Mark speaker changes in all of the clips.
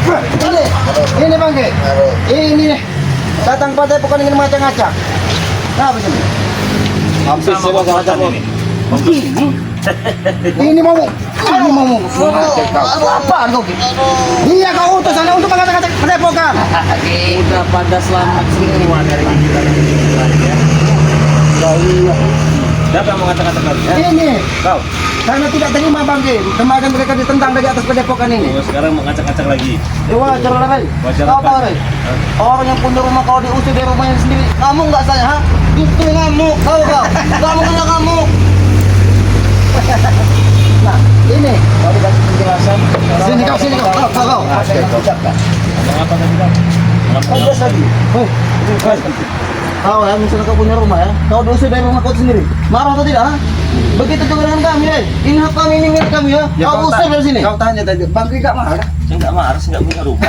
Speaker 1: Ini Bangke. Ini nih. Datang pada bukan ingin ngacak-ngacak. Nah, begini.
Speaker 2: Habis semua ngacak ini.
Speaker 1: Ini mau. Apaan kau? Dia kau utus sana untuk mengacak-ngacak padepokan.
Speaker 2: Udah pada selamat semua dari kita. Siapa yang mengatakan tadi?
Speaker 1: Ini.
Speaker 2: Kau.
Speaker 1: Karena tidak terima Bangke, kemarin mereka ditentang dari atas padepokan ini.
Speaker 2: Oh, sekarang mengacak-acak lagi.
Speaker 1: Wajar lah, Ray.
Speaker 2: Wajar
Speaker 1: Kau
Speaker 2: apa?
Speaker 1: tahu, Ray? Orang yang punya rumah kalau diusir dari rumahnya sendiri, ngamuk nggak saya, ha? Itu ngamuk, tahu kau? Ngamuk nggak ngamuk? Nah, ini. Kau dikasih penjelasan. Sini kau. Kau.
Speaker 2: Ngomong apa tadi kau?
Speaker 1: Kau biasa lagi. Kau ya, misalnya kau punya rumah ya, kau diusir dari rumah kau sendiri. Marah atau tidak, ha? Begitu juga dengan kami, ya. Ini hak kami, ini milik kami ya. Kau usir dari sini.
Speaker 3: Kau tanya tadi, Bangke gak marah?
Speaker 2: Saya nggak marah, saya nggak punya rumah.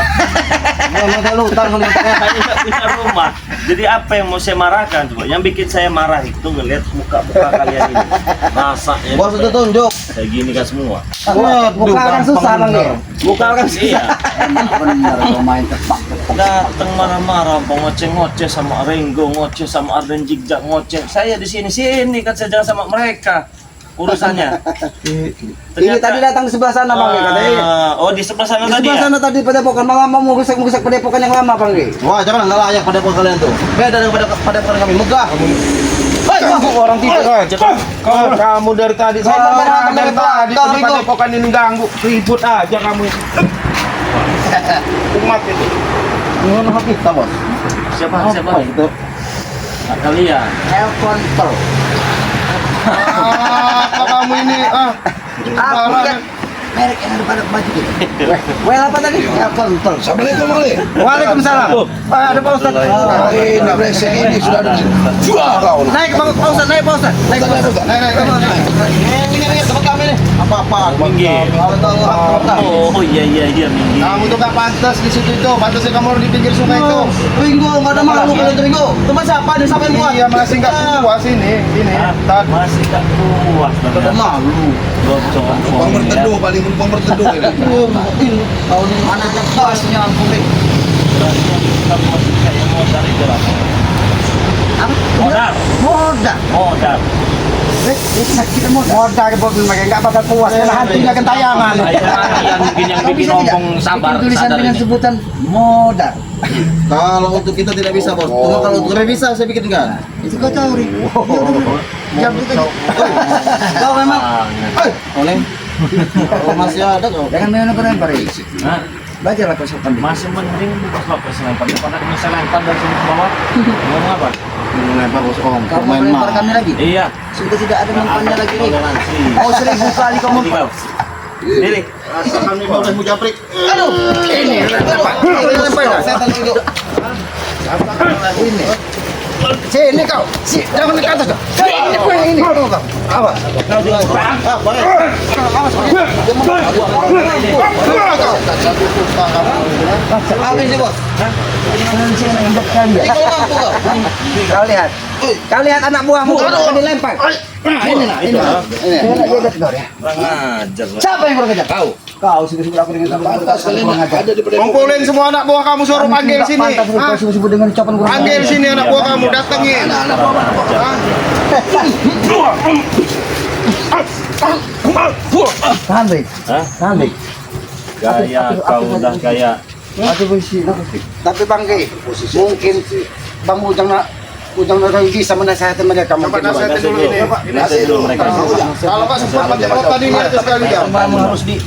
Speaker 1: Nggak lu utang kalau
Speaker 2: Saya nggak punya rumah. Jadi apa yang mau saya marahkan coba? Yang bikin saya marah itu ngelihat muka-muka kalian ini. Rasanya.
Speaker 1: Bos itu tunjuk.
Speaker 2: Kayak gini kan semua.
Speaker 1: Muka kan susah Bangke.
Speaker 2: Muka kan iya.
Speaker 3: Benar kau main tepak.
Speaker 2: Datang marah-marah, ngoceh-ngoceh sama Renggo, ngoceh sama Arden Jigjak, ngoceh. Saya di sini kan saya jangan sama mereka urusannya.
Speaker 1: Ini tadi datang di sebelah sana Bangke katanya.
Speaker 2: Oh di sebelah sana
Speaker 1: Di
Speaker 2: tadi
Speaker 1: sebelah
Speaker 2: ya?
Speaker 1: sana tadi padepokan malah mau rusak padepokan yang lama Bangke.
Speaker 3: Wah, jangan nggak layak padepokan kalian tuh. Beda dengan padepokan kami, megah.
Speaker 1: Orang tidur.
Speaker 4: Kamu dari tadi dari tadi padepokan ini ganggu, ribut aja kamu. Umat itu.
Speaker 1: Ini hak kita, Bos.
Speaker 2: Siapa?
Speaker 1: itu?
Speaker 2: Kalian.
Speaker 1: Telepon pel.
Speaker 4: Apa kamu ini?
Speaker 1: Aku lihat merek yang ada pada baju gitu. Well apa tadi? Telepon pel.
Speaker 3: Assalamualaikum Ali.
Speaker 1: Waalaikumsalam. Ada Pak Ustaz.
Speaker 3: Ini brengsek ini sudah ada. Jual kau.
Speaker 1: Naik Pak Ustaz, naik Pak Ustaz. Naik Pak Ustaz. Ini teman kami nih.
Speaker 3: Apa-apa?
Speaker 2: Minggir. Oh iya minggir.
Speaker 4: Kamu tuh gak pantas di situ itu. Pantasnya kamu di pinggir sungai itu.
Speaker 1: Ringo, enggak ada malu kalian Ringo. Teman siapa nih sampai buat?
Speaker 4: Iya masih nggak puas ini.
Speaker 2: Masih tak puas.
Speaker 1: Ada malu.
Speaker 3: Numpang berteduh, paling numpang berteduh ini.
Speaker 1: Kau ini mana cepasnya ampun deh.
Speaker 2: Masih kayak modal itu lah. Modal.
Speaker 1: Kita modal ke mobil mereka nggak bakal puas karena hantunya kentayangan.
Speaker 2: Yang mungkin yang bikin ngomong sabar.
Speaker 1: Tulisan
Speaker 2: sadar
Speaker 1: dengan
Speaker 2: ini.
Speaker 1: sebutan modal.
Speaker 3: Kalau untuk kita tidak bisa, Bos. Cuma kalau untuk kalian bisa, saya bikinkan.
Speaker 1: Itu kau tahu nih. Jam itu. Kau memang.
Speaker 3: Oleh. Kalau masih ada kau.
Speaker 1: Jangan main lempar-lempar ini.
Speaker 2: Hah?
Speaker 1: Belajarlah kau sopan.
Speaker 2: Masih mending buka lempar selempar daripada misalnya lempar dari sini ke bawah. Ngomong apa?
Speaker 3: Lempar Bos Om.
Speaker 1: Kau mau
Speaker 3: Main
Speaker 1: lempar kami lagi?
Speaker 2: Iya.
Speaker 1: Sudah tidak ada mempannya lagi nih.
Speaker 2: Toleransi.
Speaker 1: Oh 1000 kali kau mempan.
Speaker 2: Diri.
Speaker 3: Rasakan ini oleh mujaprik.
Speaker 1: Aduh, ini lempar.
Speaker 3: Saya tunjuk.
Speaker 1: Ini. Sini kau. Jangan ke atas kau. Ini kau yang ini. Apa? Habis nih bos. Kau lihat. Kau lihat anak buahmu. Ini lempar. Ini lah. Ini.
Speaker 2: Kurang ajar.
Speaker 1: Siapa yang kurang ajar? Kau. Kau sudah aku dengan
Speaker 3: Ada di padepokan.
Speaker 4: Kumpulin semua anak buah kamu suruh panggil sini.
Speaker 1: Kau sebut dengan ucapan kurang ajar.
Speaker 4: Panggil sini anak buah kamu datengin.
Speaker 1: Tahan baik.
Speaker 2: Hah?
Speaker 1: Tahan baik.
Speaker 2: Gaya kau udah gaya.
Speaker 1: Tapi Bang Ki, mungkin Bang Ujang bisa menasihati mereka mungkin.
Speaker 4: Nasihatin dulu ini.
Speaker 2: Nasihatin dulu mereka.
Speaker 4: Kalau nggak sempat padepokan ini aja sekalian.
Speaker 2: Harus di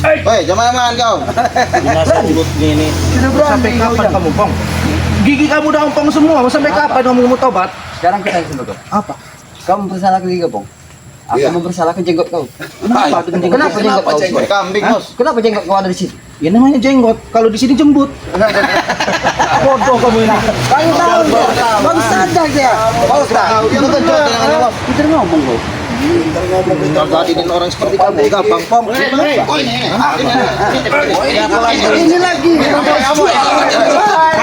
Speaker 3: Hei, jangan main kau.
Speaker 2: nasihat dulu ini.
Speaker 1: Sampai kapan kamu, Bang?
Speaker 4: Gigi kamu udah ompong semua. Sampai kapan kamu mau tobat?
Speaker 1: Sekarang kita dulu. Apa? Kamu mempersalahkan gigi, Bang? Aku mempersalahkan jenggot kau. Kenapa? Kenapa jenggot kau?
Speaker 3: Kambing, Bos.
Speaker 1: Kenapa jenggot kau ada di sini?
Speaker 4: Ya namanya jenggot. Kalau di sini jembut. Bodoh kamu ini.
Speaker 1: Kamu tahu nggak? Bang sadar dia. Bang sadar.
Speaker 3: Itu kan jodoh dengan Allah.
Speaker 1: Kita ngomong kau.
Speaker 3: Kalau tadinin orang seperti kamu gampang, Pom. Oh ini.
Speaker 1: Ini lagi.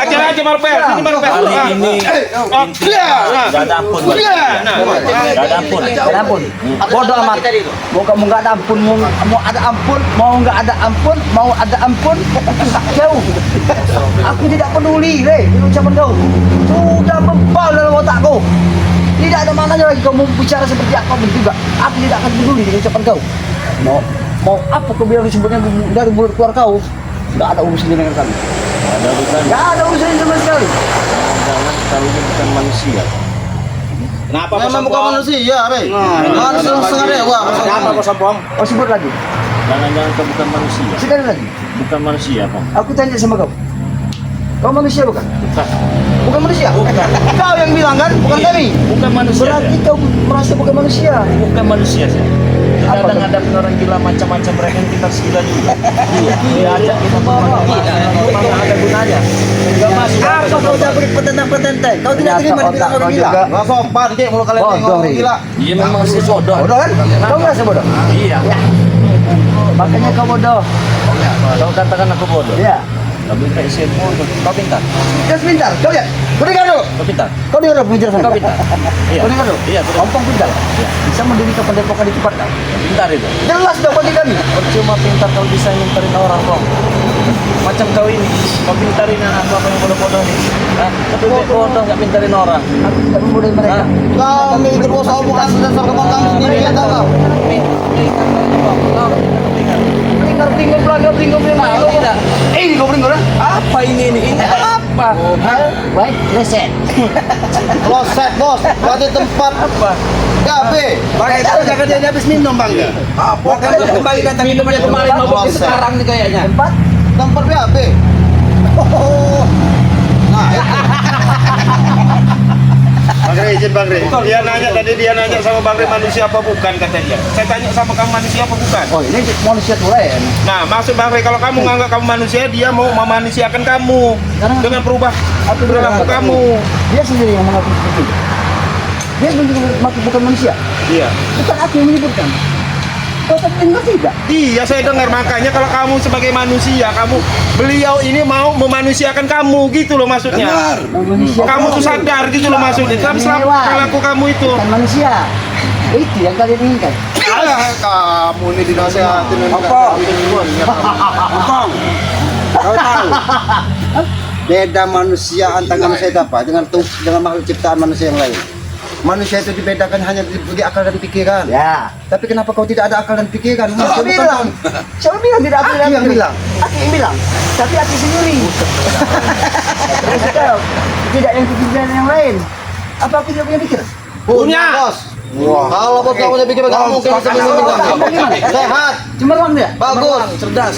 Speaker 4: Ajar aja sini Marpel, sini Marpel.
Speaker 2: Kali ini gak ada ampun. Gak ada ampun.
Speaker 1: Ada ampun. Bodoh amat. Mau kamu nggak ada ampun, mau ada ampun, mau nggak ada ampun, mau ada ampun, tak jauh. Aku tidak peduli, ini ucapan kau. Sudah bebal dalam otakku. Tidak ada mananya lagi kamu bicara seperti apa pun juga. Aku tidak akan peduli dengan ucapan kau. Mau apa kau bilang disebutnya dari mulut keluar kau? Nggak ada urusan dengan kami.
Speaker 2: Ada bukan.
Speaker 1: Nggak ada urusan sama sekali.
Speaker 2: Jangan kau ini bukan manusia.
Speaker 4: Kenapa
Speaker 1: Memang bukan manusia, Rey. Manusia setengah dewa.
Speaker 4: Kenapa kau sombong?
Speaker 1: Oh, sebut lagi.
Speaker 2: Jangan kau bukan manusia.
Speaker 1: Sekali lagi.
Speaker 2: Bukan manusia, Pak.
Speaker 1: Aku tanya sama kau. Kau manusia bukan?
Speaker 2: Bukan.
Speaker 1: Bukan manusia? Kau yang bilang kan? Bukan kami.
Speaker 2: Bukan manusia.
Speaker 1: Berarti kau merasa bukan manusia.
Speaker 2: Bukan manusia sih.
Speaker 1: Apa
Speaker 2: Kadang
Speaker 1: tuh?
Speaker 2: ada orang gila macam-macam mereka yang kita segila juga. Iya, ajak kita
Speaker 1: Mana
Speaker 2: ada gunanya. Enggak masuk.
Speaker 1: Apa kau dah beri petentang-petenteng? Kau tidak terima dibilang orang gila?
Speaker 3: Nggak sopan, Ki, mulut kalian
Speaker 1: Bodoh,
Speaker 3: ngomong
Speaker 1: Ri.
Speaker 3: gila.
Speaker 2: Iya memang si bodoh.
Speaker 1: Bodoh kan? Kau merasa bodoh?
Speaker 2: Iya.
Speaker 1: Makanya kau bodoh.
Speaker 2: Kau katakan aku bodoh.
Speaker 1: Iya.
Speaker 2: Tapi kayak si bodoh. Kau pintar.
Speaker 1: Dia sebentar. Kau lihat. Kau dengar dulu.
Speaker 2: Kau pintar.
Speaker 1: Kau dengar dulu penjelasan.
Speaker 2: Kau pintar. Iya.
Speaker 1: Kau dengar dulu.
Speaker 2: Iya. Betul.
Speaker 1: Ompong pintar. Bisa mendirikan padepokan di tempat kau.
Speaker 2: Pintar itu.
Speaker 1: Jelas dong bagi kami.
Speaker 2: Percuma pintar kalau bisa mintarin orang kok. Macam kau ini, kau pintarin anak apa yang bodoh-bodoh nih. Tapi bodoh nggak pintarin orang.
Speaker 1: Aku tidak membodohi mereka.
Speaker 3: Kami berdosa bukan dasar kebanggaan sendiri, ya tahu nggak?
Speaker 1: Tinggal
Speaker 2: Tahu tidak?
Speaker 1: ini kau beringgol kan?
Speaker 2: Apa ini apa?
Speaker 1: Baik, reset.
Speaker 3: Kloset, bos. Berarti tempat
Speaker 2: Apa?
Speaker 3: gabe.
Speaker 4: Jangan dia habis minum bang.
Speaker 3: Apa?
Speaker 2: Kembali datang itu punya kemarin mau sekarang nih kayaknya.
Speaker 1: Tempat
Speaker 3: Tempat BAB. Oh. Nah, itu.
Speaker 4: Bang Rey, izin Bang Rey. Dia nanya sama Bang Rey manusia apa bukan katanya. Saya tanya sama kamu manusia apa bukan.
Speaker 1: oh ini manusia tulen.
Speaker 4: Nah, maksud Bang Rey kalau kamu nganggap kamu manusia, dia mau memanusiakan kamu dengan berubah perilaku kamu.
Speaker 1: Dia sendiri yang mengaku seperti itu. Dia sendiri mengaku bukan manusia.
Speaker 4: Iya.
Speaker 1: Bukan aku yang menyebutkan. Kau tak dengar tidak?
Speaker 4: Iya, saya dengar makanya kalau kamu sebagai manusia, beliau ini mau memanusiakan kamu gitu loh maksudnya.
Speaker 1: Manusia.
Speaker 4: Kamu tuh sadar gitu loh maksudnya. Tapi selama perilaku kamu itu.
Speaker 1: Bukan manusia. Itu yang kalian inginkan.
Speaker 3: Kamu ini dinasihatin.
Speaker 1: Apa?
Speaker 3: Kau tahu? Beda manusia antara manusia itu apa? Dengan makhluk ciptaan manusia yang lain. Manusia itu dibedakan hanya dari akal dan pikiran.
Speaker 1: Ya.
Speaker 3: Tapi kenapa kau tidak ada akal dan pikiran?
Speaker 1: Siapa
Speaker 3: Manusia bukan
Speaker 1: bilang? Siapa bilang tidak aku
Speaker 3: Aku yang bilang.
Speaker 1: Aku yang bilang. Tapi aku sendiri. Terus kau tidak yang pikiran yang lain. Apa aku tidak punya pikiran?
Speaker 4: Punya.
Speaker 3: Bos. Wah. Kalau bos kamu punya pikiran, kamu mungkin bisa
Speaker 1: Kamu gimana?
Speaker 3: sehat,
Speaker 1: Cemerlang dia?
Speaker 3: bagus.
Speaker 2: Cerdas.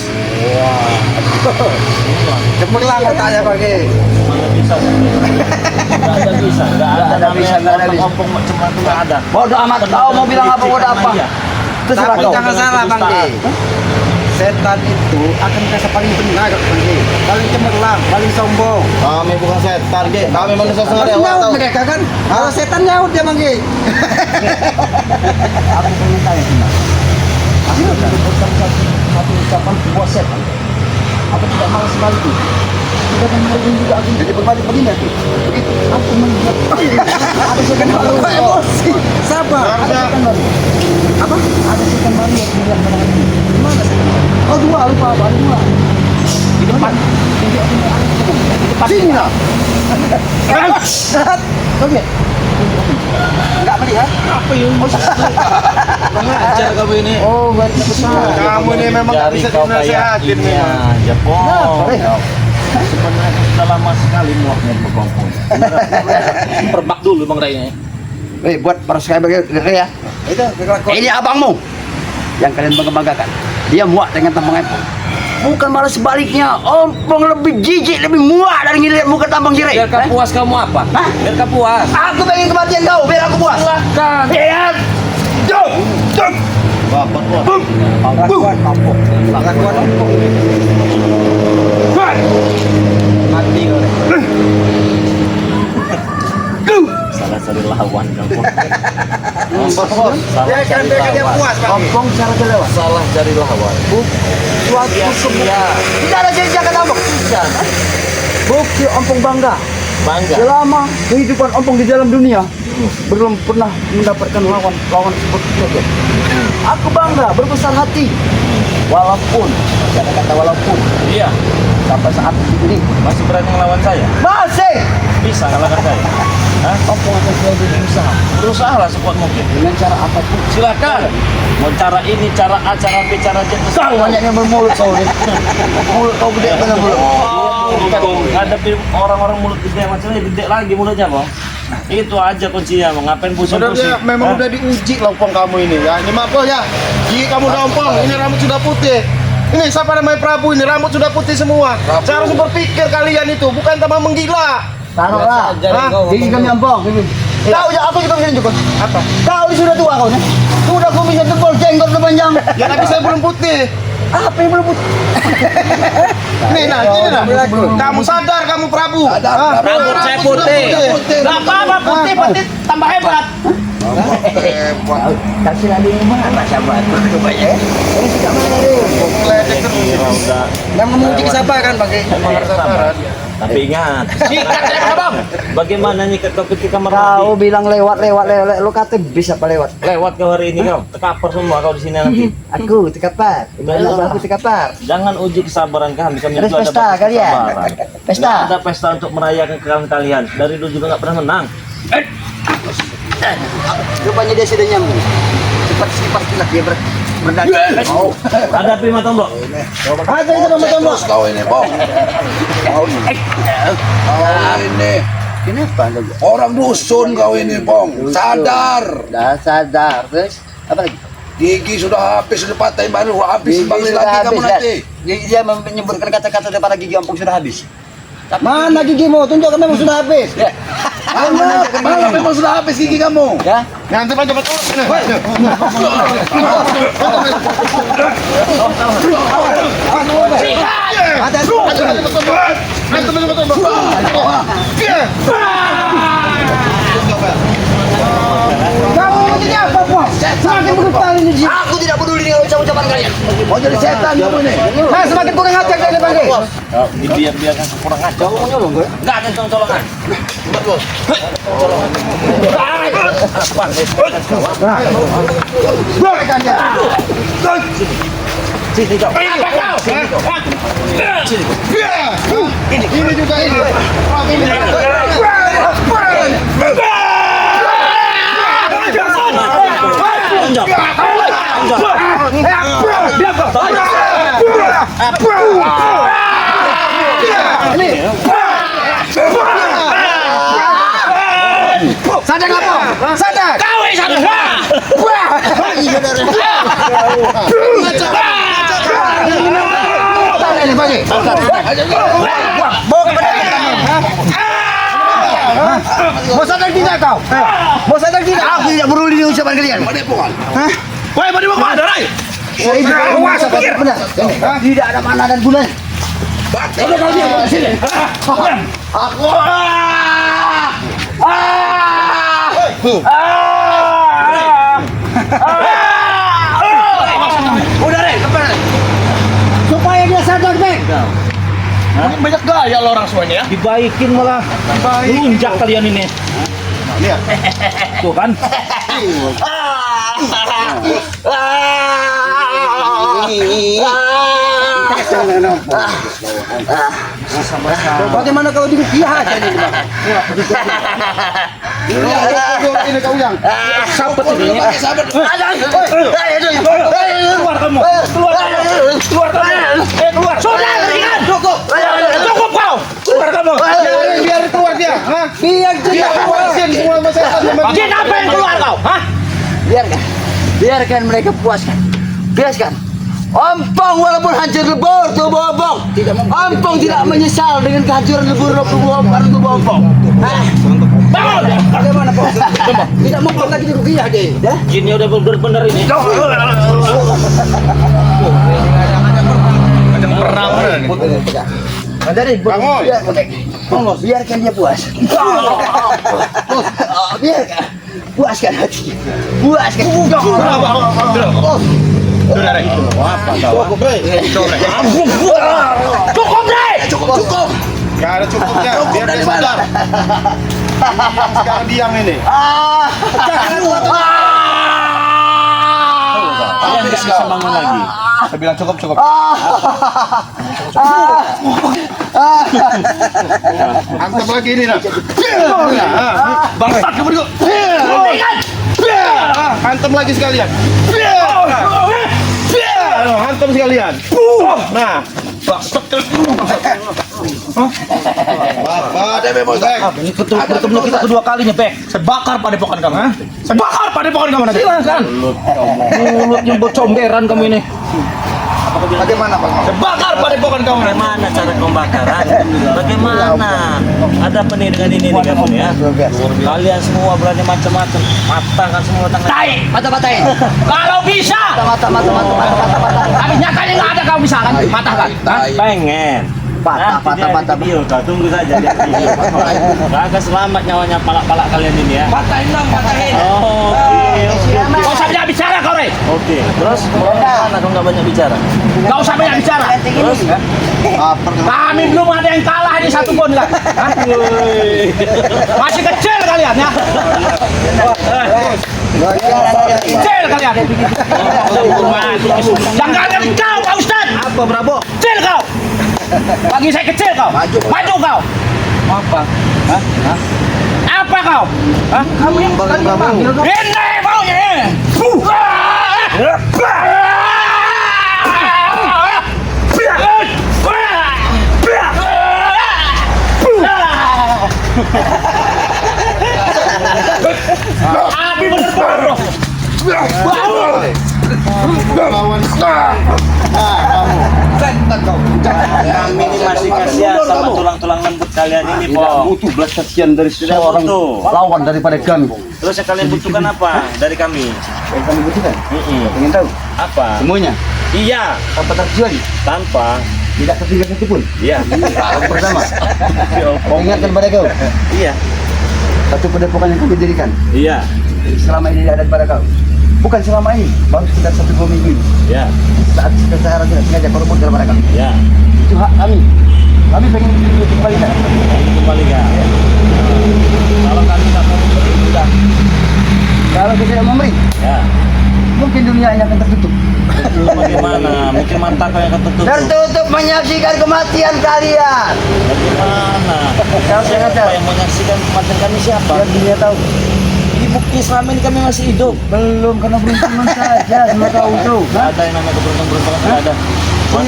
Speaker 3: Cemerlang otaknya pakai.
Speaker 2: Mana bisa? Nggak ada bisa. Nggak ada
Speaker 1: bisa, nggak ada bisa.
Speaker 2: Ngomong macam itu nggak ada.
Speaker 1: Bodoh amat. Kau mau bilang apa bodoh apa? Terserah
Speaker 3: Tapi
Speaker 1: kau.
Speaker 3: jangan salah Bang G. Setan itu akan rasa paling benar Bang G. Paling cemerlang, paling sombong. Kami bukan setan G. Kami manusia setengah dewa. Nyaut mereka kan? Kalau setan nyaut dia Bang G.
Speaker 1: Aku pengen tanya sama. Aku tidak satu ucapan buat setan. Aku tidak malas sekali itu. Tidak akan hari ini juga aku jadi berbalik begini aku. Begitu aku melihat ada setan baru. Emosi. Sabar. Ada setan baru. Apa? Ada setan baru yang melihat pandangan ini. Di mana setan baru? Oh dua lupa apa? Dua. Di depan. Jadi aku melihat di depan. Sini lah. Kau lihat? Enggak melihat? Apa yang
Speaker 2: Ajar kamu ini.
Speaker 1: Oh, berarti besar.
Speaker 4: Kamu ini memang nggak bisa dinasihatin memang.
Speaker 2: Ya,
Speaker 1: Kenapa, Rey?
Speaker 2: Sebenarnya sudah lama sekali muaknya berkumpul. Perbak dulu Bang Ray.
Speaker 1: Buat para subscriber ya.
Speaker 3: Itu kelakuan.
Speaker 1: Ini abangmu yang kalian bangga-banggakan. Dia muak dengan tampang Empong. Bukan malah sebaliknya. Ompong lebih jijik, lebih muak dari ngeliat muka tampang Jirai.
Speaker 2: Biar kau puas kamu apa?
Speaker 1: Hah?
Speaker 2: Biar kau puas.
Speaker 1: Aku pengen kematian kau, biar aku puas.
Speaker 2: Silahkan.
Speaker 1: Lihat. Jom, jom.
Speaker 3: Bapak bos.
Speaker 1: Bum.
Speaker 3: Kelakuan Ompong. Kelakuan Ompong. Mati kau.
Speaker 2: Salah cari lawan kamu.
Speaker 3: Bos.
Speaker 2: Salah cari lawan.
Speaker 3: puas Bang G.
Speaker 1: Ompong cara kelewat.
Speaker 2: Salah cari lawan.
Speaker 1: Suatu
Speaker 2: Sia-sia.
Speaker 1: tidak ada janji akan abang.
Speaker 2: Tidak.
Speaker 1: Bukti ompong bangga.
Speaker 2: Bangga.
Speaker 1: Selama kehidupan ompong di dalam dunia belum pernah mendapatkan lawan seperti itu. Aku bangga, berbesar hati. Walaupun, ada kata walaupun,
Speaker 2: Iya.
Speaker 1: sampai saat ini
Speaker 2: Masih berani melawan saya?
Speaker 1: masih
Speaker 2: Bisa kalahkan saya? Hah?
Speaker 1: ompong akan selalu berusaha
Speaker 2: Berusaha lah sekuat mungkin.
Speaker 1: dengan cara apapun.
Speaker 2: Silakan. Mau cara ini, cara A, cara B, cara C.
Speaker 1: Kau banyaknya bermulut kau nih. Mulut kau gede benar mulut.
Speaker 2: Hadapi orang-orang mulut gede macam ini, gede lagi mulutnya, Bang. Itu aja kuncinya, Bang. Ngapain pusing-pusing?
Speaker 4: Sebenarnya memang
Speaker 2: Hah?
Speaker 4: udah diuji lah ompong kamu ini ya. Ini maaf ya. Gigi kamu udah ompong, ini rambut sudah putih. Ini siapa namanya Prabu ini rambut sudah putih semua. Cara berpikir kalian itu bukan tambah menggila.
Speaker 1: Taruhlah.
Speaker 4: Hah?
Speaker 1: Gigi kami ompong. Kau ya aku juga bisa cukup.
Speaker 4: Apa?
Speaker 1: Kau ini sudah tua kau nih. Sudah kau bisa jempol jenggot udah panjang.
Speaker 4: Ya tapi saya belum putih.
Speaker 1: Apa yang belum putih?
Speaker 4: Nih nah, gini nah. Kamu sadar kamu Prabu. Hah?
Speaker 2: Rambut saya putih. Gak apa-apa, putih tambah hebat.
Speaker 1: Kasih lagi mana sahabat? Coba ya. Ini sudah mana nih? Yang memuji kesabaran bagi.
Speaker 2: Tapi ingat, bagaimana nyikat kau ke kamar
Speaker 1: Kau
Speaker 2: mandi?
Speaker 1: bilang lewat, lu kata bisa apa lewat?
Speaker 2: Lewat kau hari ini kau, terkapar semua kau di sini nanti.
Speaker 1: Aku terkapar, aku terkapar.
Speaker 2: Jangan uji kesabaran kami, kami
Speaker 1: Ada
Speaker 2: itu ada
Speaker 1: pesta
Speaker 2: batas
Speaker 1: kalian?
Speaker 2: kesabaran.
Speaker 1: Pesta?
Speaker 2: Nggak ada pesta untuk merayakan kekalahan kalian. Dari dulu juga nggak pernah menang.
Speaker 1: Rupanya dia sudah nyambung. Cepat kilat dia berdaging. Oh,
Speaker 2: Hadapi mata tombok.
Speaker 1: ada itu nama tombol.
Speaker 5: Terus kau ini, Bong. Kau ini.
Speaker 1: Kenapa lu?
Speaker 5: Orang dusun kau ini, Bong. Sadar.
Speaker 1: Dah sadar terus apa lagi?
Speaker 5: Gigi sudah habis, sudah patah baru habis.
Speaker 1: Gigi
Speaker 5: Bangli
Speaker 1: sudah
Speaker 5: lagi kamu
Speaker 1: habis,
Speaker 5: nanti.
Speaker 1: Dia menyebutkan kata-kata daripada gigi ompong sudah habis. Mana gigimu? Tunjukkan memang sudah habis. Ya.
Speaker 5: Mana memang sudah habis gigi kamu?
Speaker 1: Ya.
Speaker 4: Nanti Pak cepat
Speaker 1: Kamu ini apa, Puan? Semakin brutal ini, Ji. Aku tidak peduli dengan ucapan-ucapan kalian.
Speaker 5: Mau jadi setan kamu ini?
Speaker 1: Nah, semakin kurang ajar kalian panggil.
Speaker 2: Biarkan kurang ajar.
Speaker 1: Kamu mau nyolong, gue?
Speaker 2: Nggak ada colongan.
Speaker 1: Bukan dia.
Speaker 2: Sini kau.
Speaker 4: Ini juga ini.
Speaker 2: Tonjok.
Speaker 1: Sadar apa? Sadar. Kau ini sadar. Wah. Iya, sadar. Tangan ini bagi. Bawa ke mau sadar tidak kau? Mau sadar tidak? Aku tidak peduli dengan ucapan kalian. Hah?
Speaker 4: Woi, mau dibawa kemana, Rai?
Speaker 1: Saya tidak benar. Tidak ada mana dan gunanya. Coba kau diam di sini. Aku. Udah deh, supaya dia sadar, Bang.
Speaker 4: Banyak gaya lo orang semua ini ya.
Speaker 2: Dibaikin malah. Lunjak kalian ini.
Speaker 4: Lihat.
Speaker 2: Tuh kan.
Speaker 1: Bagaimana kalau dipihak aja nih, Bang?
Speaker 4: Ini kau yang.
Speaker 2: Sabet ini.
Speaker 1: Keluar kamu. Keluar kamu. Keluar. Sudah, berikan. Cukup. Cukup kau. Keluar kamu.
Speaker 4: Biar keluar dia. Hah?
Speaker 1: Biar dia keluar.
Speaker 4: Semua masalah.
Speaker 1: Jin, apa yang keluar kau? Hah? Biarkan mereka puaskan. Biarkan. Ompong walaupun hancur lebur tubuh Ompong. Ompong tidak menyesal dengan kehancuran lebur tubuh Ompong. Bangun! Bagaimana, Pong? Tidak mau lagi dirugiah deh. Ya?
Speaker 2: Jinnya udah bener-bener ini.
Speaker 4: Ada perang nih.
Speaker 1: Dari
Speaker 4: Bangun.
Speaker 1: biarkan dia puas. Biarkan. Puaskan hatinya. Puaskan.
Speaker 4: Sudah, Rai. Cukup, Rai.
Speaker 1: Cukup, Ray! Cukup!
Speaker 4: Gak ada cukupnya, biar dia sadar. Yang sekarang diam ini.
Speaker 2: Kalian nggak bisa bangun lagi.
Speaker 3: Saya bilang cukup.
Speaker 4: Hantam lagi ini nak.
Speaker 3: Bangsat kamu juga.
Speaker 4: Hantam lagi sekalian. Hantam sekalian. Nah.
Speaker 5: Ada memang
Speaker 3: Ini ketemu kita kedua kalinya, Bek. Saya bakar padepokan kamu. Saya bakar padepokan kamu nanti. Silakan. Mulutnya bercomberan kamu ini.
Speaker 4: Bagaimana Bang?
Speaker 3: Saya bakar padepokan kamu nanti.
Speaker 2: Bagaimana cara pembakaran? Bagaimana? Ada pendidikan ini nih kamu ya. Kalian semua berani macam-macam. Patahkan semua tangan.
Speaker 3: Mata-matain. Kalau bisa. Mata. Tapi nyatanya nggak ada kamu bisa kan? Patahkan.
Speaker 2: Pengen.
Speaker 3: Patah.
Speaker 2: Video kau tunggu saja lihat video. Maka selamat nyawanya palak-palak kalian ini ya.
Speaker 3: Patahin.
Speaker 2: Oke.
Speaker 3: Kau usah banyak bicara kau, Rey.
Speaker 2: Oke. Terus mana kau nggak banyak bicara?
Speaker 3: Kau usah banyak bicara.
Speaker 2: Terus?
Speaker 3: Kami belum ada yang kalah di satu pun kan? Masih kecil kalian ya. Kecil kalian. Jangan ada kau, Pak Ustaz.
Speaker 2: Apa Bravo?
Speaker 3: Kecil kau. Bagi saya kecil kau. Maju kau.
Speaker 2: Apa?
Speaker 3: Apa kau? Kamu yang tadi panggil kau. Ini maunya. Api bener-bener.
Speaker 4: Lawan.
Speaker 2: Kami ini masih kasihan sama tulang-tulang lembut kalian ini, Pong.
Speaker 1: Butuh belas kasihan dari
Speaker 2: Tidak
Speaker 1: seorang
Speaker 2: butuh.
Speaker 1: lawan daripada kami.
Speaker 2: Terus yang kalian butuhkan apa dari kami?
Speaker 1: Yang kami butuhkan. Ingin tahu
Speaker 2: Apa?
Speaker 1: semuanya
Speaker 2: Iya,
Speaker 1: tanpa terkecuali,
Speaker 2: tanpa.
Speaker 1: tidak tertinggal satu pun.
Speaker 2: Iya.
Speaker 1: Yang pertama, kau ingatkan pada kau
Speaker 2: Iya.
Speaker 1: satu padepokan yang kami dirikan.
Speaker 2: Iya.
Speaker 1: Selama ini ada pada kau. Bukan selama ini, baru sekitar 1-2 minggu ini.
Speaker 2: Iya.
Speaker 1: Saat kita secara tidak sengaja berebut daripada kami.
Speaker 2: Iya.
Speaker 1: Itu hak kami. Kami pengen dikembalikan.
Speaker 2: Kembalikan. Kalau kami tak mau memberi, sudah.
Speaker 1: Kalau kita tidak memberi,
Speaker 2: Ya.
Speaker 1: mungkin dunia ini akan tertutup.
Speaker 2: Bagaimana? Mungkin mata kau yang ketutup.
Speaker 1: Tertutup menyaksikan kematian kalian.
Speaker 2: Bagaimana? Siapa yang menyaksikan kematian kami siapa?
Speaker 1: Biar dunia tahu.
Speaker 2: Di bukti selama ini kami masih hidup.
Speaker 1: Belum, karena beruntungan saja. Semua tahu itu.
Speaker 2: Nggak ada yang namanya keberuntungan, nggak ada.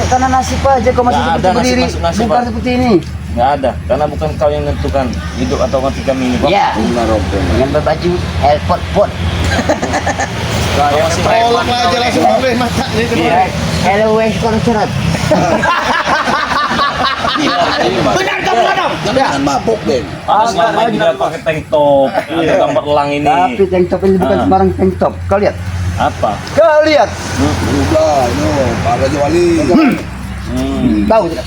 Speaker 1: Karena nasib aja kau masih
Speaker 2: Nggak
Speaker 1: seperti
Speaker 2: ada
Speaker 1: berdiri.
Speaker 2: nasib-nasib,
Speaker 1: Bukan
Speaker 2: Pak.
Speaker 1: seperti ini.
Speaker 2: Nggak ada, karena bukan kau yang menentukan hidup atau mati kami ini, Pak.
Speaker 1: Ya, dengan berbaju helpot pot.
Speaker 2: Kau masih
Speaker 4: Tolong aja langsung boleh matanya itu.
Speaker 1: Hello, wes konserat.
Speaker 3: Benar kamu Adam.
Speaker 5: Jangan mabuk, Den.
Speaker 2: Ada selama ini dia pakai tank top, ada gambar elang ini.
Speaker 1: Tapi tank top ini bukan sembarang tank top. Kau lihat.
Speaker 2: Apa?
Speaker 1: Kau lihat.
Speaker 5: Udah, ini Pak Raja Wali.
Speaker 1: Tahu tidak?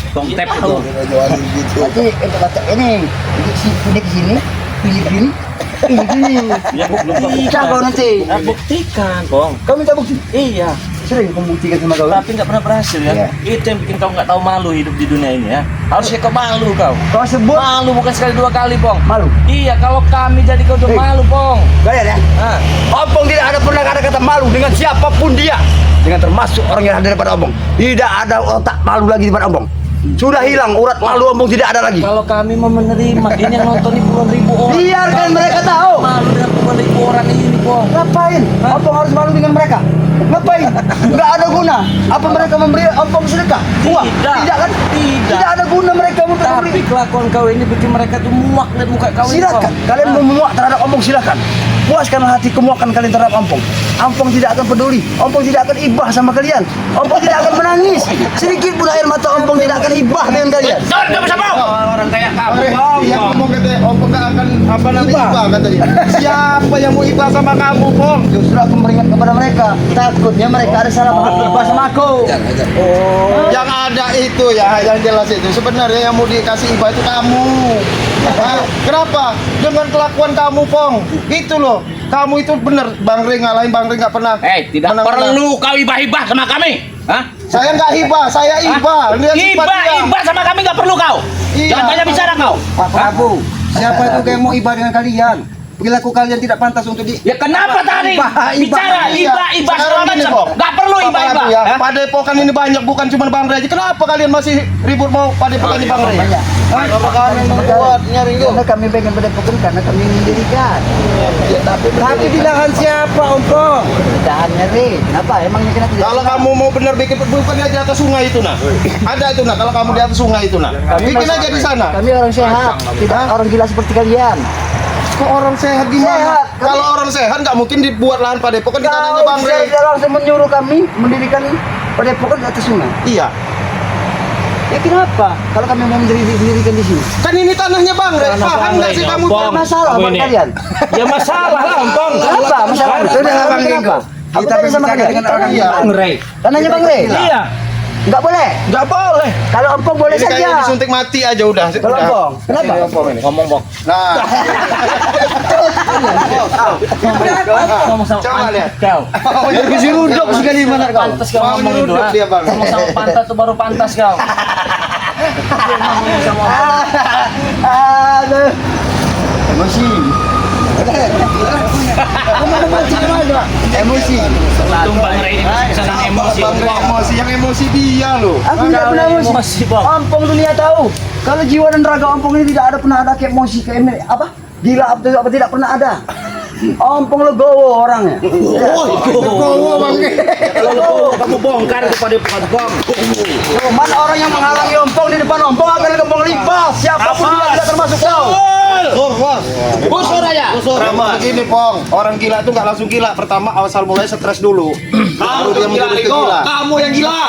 Speaker 2: Tongtep
Speaker 5: Pak
Speaker 2: tuh.
Speaker 5: Raja Wali gitu.
Speaker 1: Nanti kata ini pilih ke sini, pilih gini, pilih gini.
Speaker 2: Ya, belum
Speaker 1: Bisa kau nanti.
Speaker 2: buktikan, Bong.
Speaker 1: Kau minta bukti.
Speaker 2: Iya,
Speaker 1: Sering kau buktikan sama kau.
Speaker 2: tapi nggak pernah berhasil ya.
Speaker 1: Iya.
Speaker 2: Itu yang bikin kau nggak tahu malu hidup di dunia ini ya. Harusnya kau malu kau.
Speaker 1: Kau sebut
Speaker 2: Malu bukan sekali dua kali, Bong.
Speaker 1: malu.
Speaker 2: Iya, kalau kami jadi kau udah malu, Bong.
Speaker 1: Kau lihat ya.
Speaker 2: Nah,
Speaker 1: Obong tidak ada pernah ada kata malu dengan siapapun dia. Dengan termasuk orang yang ada daripada Obong. Tidak ada otak malu lagi daripada Obong. Sudah hilang urat malu Obong, tidak ada lagi.
Speaker 2: kalau kami mau menerima, ini yang nonton ini puluhan ribu orang.
Speaker 1: Biarkan mereka tahu.
Speaker 2: Malu dengan puluhan ribu orang ini, Bong.
Speaker 1: Ngapain? Obong harus malu dengan mereka? Ngapain? Nggak ada guna. Apa mereka memberi Obong sedekah? Uang?
Speaker 2: Tidak.
Speaker 1: kan?
Speaker 2: Tidak.
Speaker 1: Tidak ada guna mereka untuk
Speaker 2: Tapi
Speaker 1: memberi.
Speaker 2: kelakuan kau ini bikin mereka tuh muak lihat muka kau ini,
Speaker 1: Silakan.
Speaker 2: Bong.
Speaker 1: Kalian mau memuak terhadap Obong, silakan. Puaskanlah hati kemuakan kalian terhadap Ompong. Ompong tidak akan peduli. Ompong tidak akan ibah sama kalian. Ompong tidak akan menangis. Sedikit pun air mata Ompong tidak akan ibah dengan kalian.
Speaker 3: Don, kamu siapa? Orang kayak kamu.
Speaker 4: Iya ngomong katanya, Om nggak akan apa namanya ibah katanya. Siapa yang mau ibah sama kamu, Pong?
Speaker 1: Justru aku meringat kepada mereka. Takutnya mereka ada salah ibah sama aku.
Speaker 4: Yang ada itu ya, yang jelas itu sebenarnya yang mau dikasih ibah itu kamu. Hah? Kenapa? Dengan kelakuan kamu, Pong. Itu loh. Kamu itu bener, Bang Ring ngalahin Bang Ring nggak pernah.
Speaker 3: Tidak
Speaker 4: menang-menang.
Speaker 3: perlu kau ibah-ibah sama kami. Hah?
Speaker 4: Saya nggak hibah, saya ibah. Lihat sifat dia.
Speaker 3: Ibah sama kami nggak perlu kau. Jangan banyak bicara kau. Pak Prabu, siapa itu yang mau iba dengan kalian? Perilaku kalian tidak pantas untuk di...
Speaker 2: Ya kenapa tadi bicara iba segala macam? Gak perlu iba.
Speaker 4: Ya. Padepokan ini banyak, bukan cuma Bang Rey. Kenapa kalian masih ribut mau padepokan ini Bang Rey?
Speaker 3: Apa kami membuatnya, Ringo? Karena kami pengen padepokan karena kami mendirikan. Tapi di lahan siapa, Ompong? Lahannya Rey. Kenapa? Emangnya kenapa tidak?
Speaker 4: Kalau kamu mau benar bikin, bukan di atas sungai itu nah. Ada itu nah, kalau kamu di atas sungai itu nah. Bikin aja di sana.
Speaker 3: Kami orang sehat, tidak orang gila seperti kalian.
Speaker 4: Kok orang sehat gimana?
Speaker 3: Sehat.
Speaker 4: Kalau orang sehat nggak mungkin dibuat lahan padepokan di tanahnya Bang Rey.
Speaker 3: Dia langsung menyuruh kami mendirikan padepokan di atas sungai.
Speaker 4: Iya.
Speaker 3: Ya kenapa? Kalau kami mau mendirikan di sini.
Speaker 4: Kan ini tanahnya Bang Rey. Paham nggak sih kamu?
Speaker 3: Masalah buat kalian.
Speaker 2: Ya masalah lah, Ompong.
Speaker 3: Kenapa? Masalah. Sudah Bang Ringo. Kita berbicara dengan orang
Speaker 4: Iya.
Speaker 2: Bang Rey.
Speaker 3: Tanahnya Bang Rey.
Speaker 2: Iya.
Speaker 3: Enggak boleh.
Speaker 2: Gak boleh.
Speaker 3: Kalau Ompong boleh
Speaker 4: Ini kayaknya
Speaker 3: saja.
Speaker 4: disuntik mati aja udah.
Speaker 3: Kalau Ompong, kenapa?
Speaker 2: Ngomong, Bang.
Speaker 4: Nah,
Speaker 2: Ngomong sama
Speaker 4: Coba lihat.
Speaker 2: kau.
Speaker 3: Diruduk sekali mana kau?
Speaker 2: Pantas kau
Speaker 4: Mau
Speaker 2: ngomong itu.
Speaker 4: nyeruduk
Speaker 2: ah.
Speaker 4: dia, Bang.
Speaker 2: Ngomong sama pantas tuh baru pantas kau. Ngomong sama
Speaker 3: Aduh. Emosi. Emosi.
Speaker 2: Untung Bang Rey ini masih bisa nahan emosi.
Speaker 4: Bang Rey emosi, yang emosi dia loh.
Speaker 3: Aku tidak
Speaker 2: Kau
Speaker 3: pernah
Speaker 2: yang
Speaker 3: emosi.
Speaker 2: emosi, Bang.
Speaker 3: Ompong dunia tahu. Kalau jiwa dan raga Ompong ini tidak ada pernah ada kayak emosi kayak apa? Gila apa tidak pernah ada. Ompong legowo orangnya.
Speaker 4: Legowo Bang Rey.
Speaker 2: Kalau kamu bongkar kepada Bang.
Speaker 3: Cuman orang yang menghalangi Ompong di depan Ompong akan Ompong limpas. Siapapun dia tidak termasuk kau.
Speaker 2: Busur aja.
Speaker 4: Sama begini Pong, orang gila itu nggak langsung gila. Pertama asal mulai stres dulu. Baru dia menjadi gila.
Speaker 2: Kamu yang gila.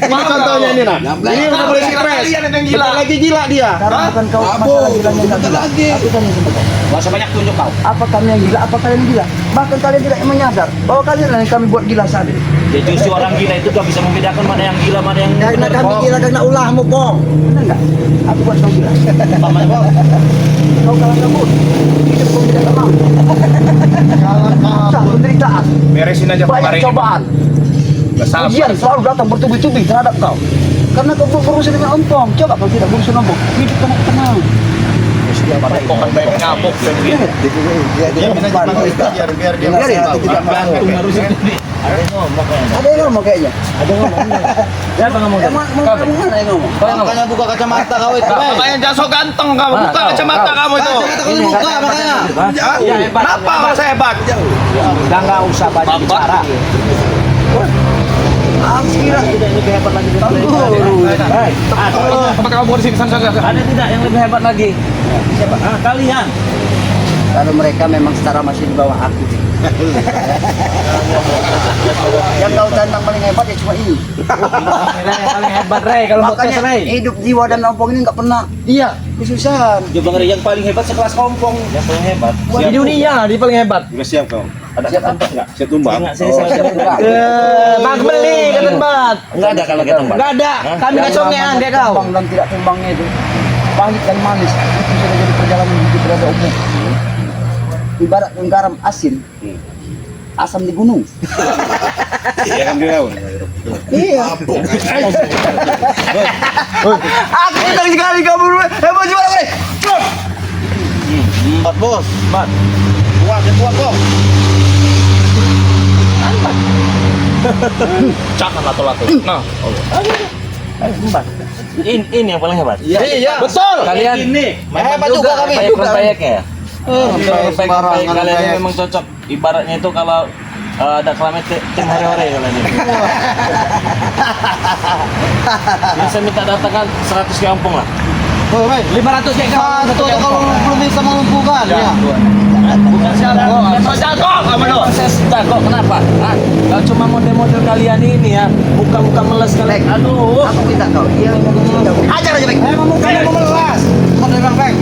Speaker 4: Ini contohnya ini nah. Ini udah mulai stres. Bentar lagi gila dia.
Speaker 3: Karena bukan kau masalah gilanya yang gila. Aku tanya sama kau.
Speaker 2: Gak usah banyak tunjuk kau.
Speaker 3: Apa kami yang gila? Apa kalian gila? Bahkan kalian tidak menyadar bahwa kalian yang kami buat gila saat ini.
Speaker 2: Ya justru orang gila itu gak bisa membedakan mana yang gila mana yang
Speaker 3: Karena
Speaker 2: benar,
Speaker 3: kami
Speaker 2: Bang.
Speaker 3: gila karena ulahmu, Pong. Benar nggak? Aku buat kau gila.
Speaker 2: Umpamanya, Bang.
Speaker 3: Kau kalah kabut. Hidup kau tidak tenang. Susah, penderitaan.
Speaker 4: Beresin aja
Speaker 3: Banyak cobaan. Ujian selalu datang bertubi-tubi terhadap kau. Karena kau berurusan dengan Ompong. Coba kau tidak berurusan dengan Ompong. Hidup tenang.
Speaker 2: Padepokan banyak nyamuk dan gitu.
Speaker 4: biar dia
Speaker 3: Ada yang ngomong kayaknya.
Speaker 2: Siapa ngomong?
Speaker 3: Emang mana yang ngomong?
Speaker 2: Makanya buka kacamata kau itu.
Speaker 4: Makanya jangan sok ganteng kamu, buka kacamata kamu itu.
Speaker 3: Buka makanya.
Speaker 2: Ya hebat.
Speaker 4: Kenapa merasa hebat?
Speaker 2: Udah nggak usah banyak bicara.
Speaker 3: Aku kira
Speaker 2: Tidak lebih hebat lagi dari
Speaker 4: Apa kamu mau di sini? Sana.
Speaker 2: Ada tidak yang lebih hebat lagi? Siapa? Kalian.
Speaker 3: kalau mereka memang secara masih di bawah aku. Yang kau tantang paling hebat ya cuma ini.
Speaker 2: Yang paling hebat Rey kalau mau tes
Speaker 3: Makanya
Speaker 2: Rey.
Speaker 3: hidup jiwa dan Ompong ini nggak pernah
Speaker 2: Iya.
Speaker 3: kesusahan.
Speaker 2: Coba Rey yang paling hebat sekelas Kompong. Yang paling hebat. Di dunia dia paling hebat.
Speaker 4: Juga siap kau.
Speaker 2: Ada tempat enggak?
Speaker 4: Siap tumbang.
Speaker 2: Enggak, saya tempat.
Speaker 6: Bang beli ke tempat.
Speaker 2: Enggak ada kalau kita tempat.
Speaker 6: Enggak ada. Kami
Speaker 3: Yang
Speaker 6: kesongean
Speaker 3: namanya
Speaker 6: dia kau.
Speaker 3: tumbang dan tidak tumbangnya itu pahit dan manis itu sudah jadi perjalanan hidup berada umum. Ibarat garam asin, asam di gunung.
Speaker 4: Iya kan dia tahu.
Speaker 3: Iya.
Speaker 6: Aku senang sekali kamu. Hebat juga nih.
Speaker 4: Empat bos. Empat. Kuat kok.
Speaker 2: Jangan lato-lato. Nah. Hebat. Ini yang paling hebat.
Speaker 4: Iya.
Speaker 2: Betul. Kalian ini
Speaker 6: Hebat juga kami.
Speaker 2: Rempeyek-rempeyeknya ya. Rempeyek
Speaker 4: sembarangan
Speaker 2: kalian ini
Speaker 4: rempeyek.
Speaker 2: memang cocok. Ibaratnya itu kalau ada kelamin tim hore-hore kalian ini. Bisa minta datangkan 100 kampung lah.
Speaker 6: 500 kayak kau.
Speaker 3: Kalau belum bisa melumpuhkan ya.
Speaker 2: Bukan saya jago, memang saya jago. Kenapa? Kalau cuma model-model kalian ini ya, muka-muka meles kalian. Aduh.
Speaker 3: Aku minta kau, dia ngomong
Speaker 6: Ajar aja, Bang.
Speaker 3: kamu melas. Model Bang Bang.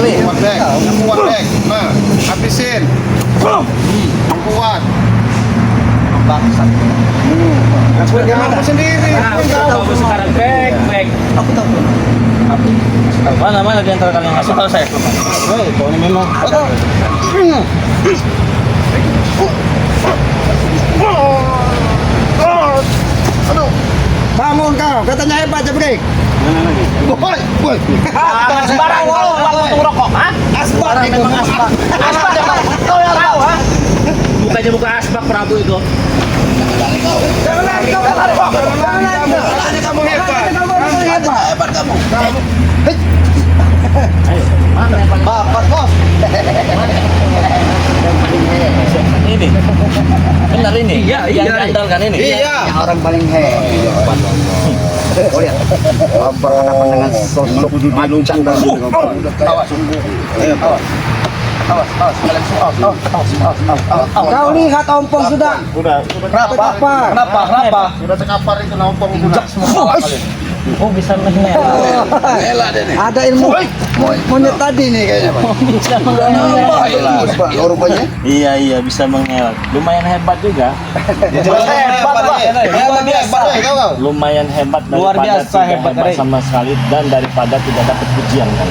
Speaker 4: Kuat dek. Yang kuat dek. Nah, habisin. Kuat.
Speaker 3: Bangsat.
Speaker 4: Dia mampu sendiri.
Speaker 2: Bagus sekarang back.
Speaker 3: Aku tahu.
Speaker 2: Mana di antara kalian ngasih tahu saya? Kau ini memang.
Speaker 3: Bangun kau, katanya hebat Jabrik.
Speaker 4: Woi, woi.
Speaker 6: Jangan sembarang lo waktu rokok, ha?
Speaker 3: Asbak itu.
Speaker 6: Asbak jangan. Kau yang tahu, ha? Bukannya buka asbak Prabu itu.
Speaker 3: Jangan lari kau, jangan lari.
Speaker 4: Kamu hebat.
Speaker 3: Hebat kamu.
Speaker 4: Bapak bos.
Speaker 2: Ini. Benar ini. Iya, yang diandalkan ini.
Speaker 4: Iya.
Speaker 3: Orang paling hebat. Oh lihat. Bapak hadapan dengan sosok macan dan
Speaker 4: Awas.
Speaker 3: Kau lihat ompong sudah.
Speaker 4: Kenapa? Sudah sekapar itu nampung sudah semua kali.
Speaker 2: Oh, bisa menghela.
Speaker 5: Elah deh nih.
Speaker 3: Ada ilmu monyet tadi nih kayaknya, Pak.
Speaker 2: Bisa menghela.
Speaker 3: Oh, rupanya.
Speaker 2: Iya, bisa menghela. Lumayan hebat juga.
Speaker 4: Hebat, Pak. Luar biasa.
Speaker 2: Lumayan hebat
Speaker 6: Luar
Speaker 2: daripada
Speaker 6: biasa
Speaker 2: tidak
Speaker 6: hebat,
Speaker 2: hebat
Speaker 6: Rey.
Speaker 2: sama sekali dan daripada tidak dapat pujian kan.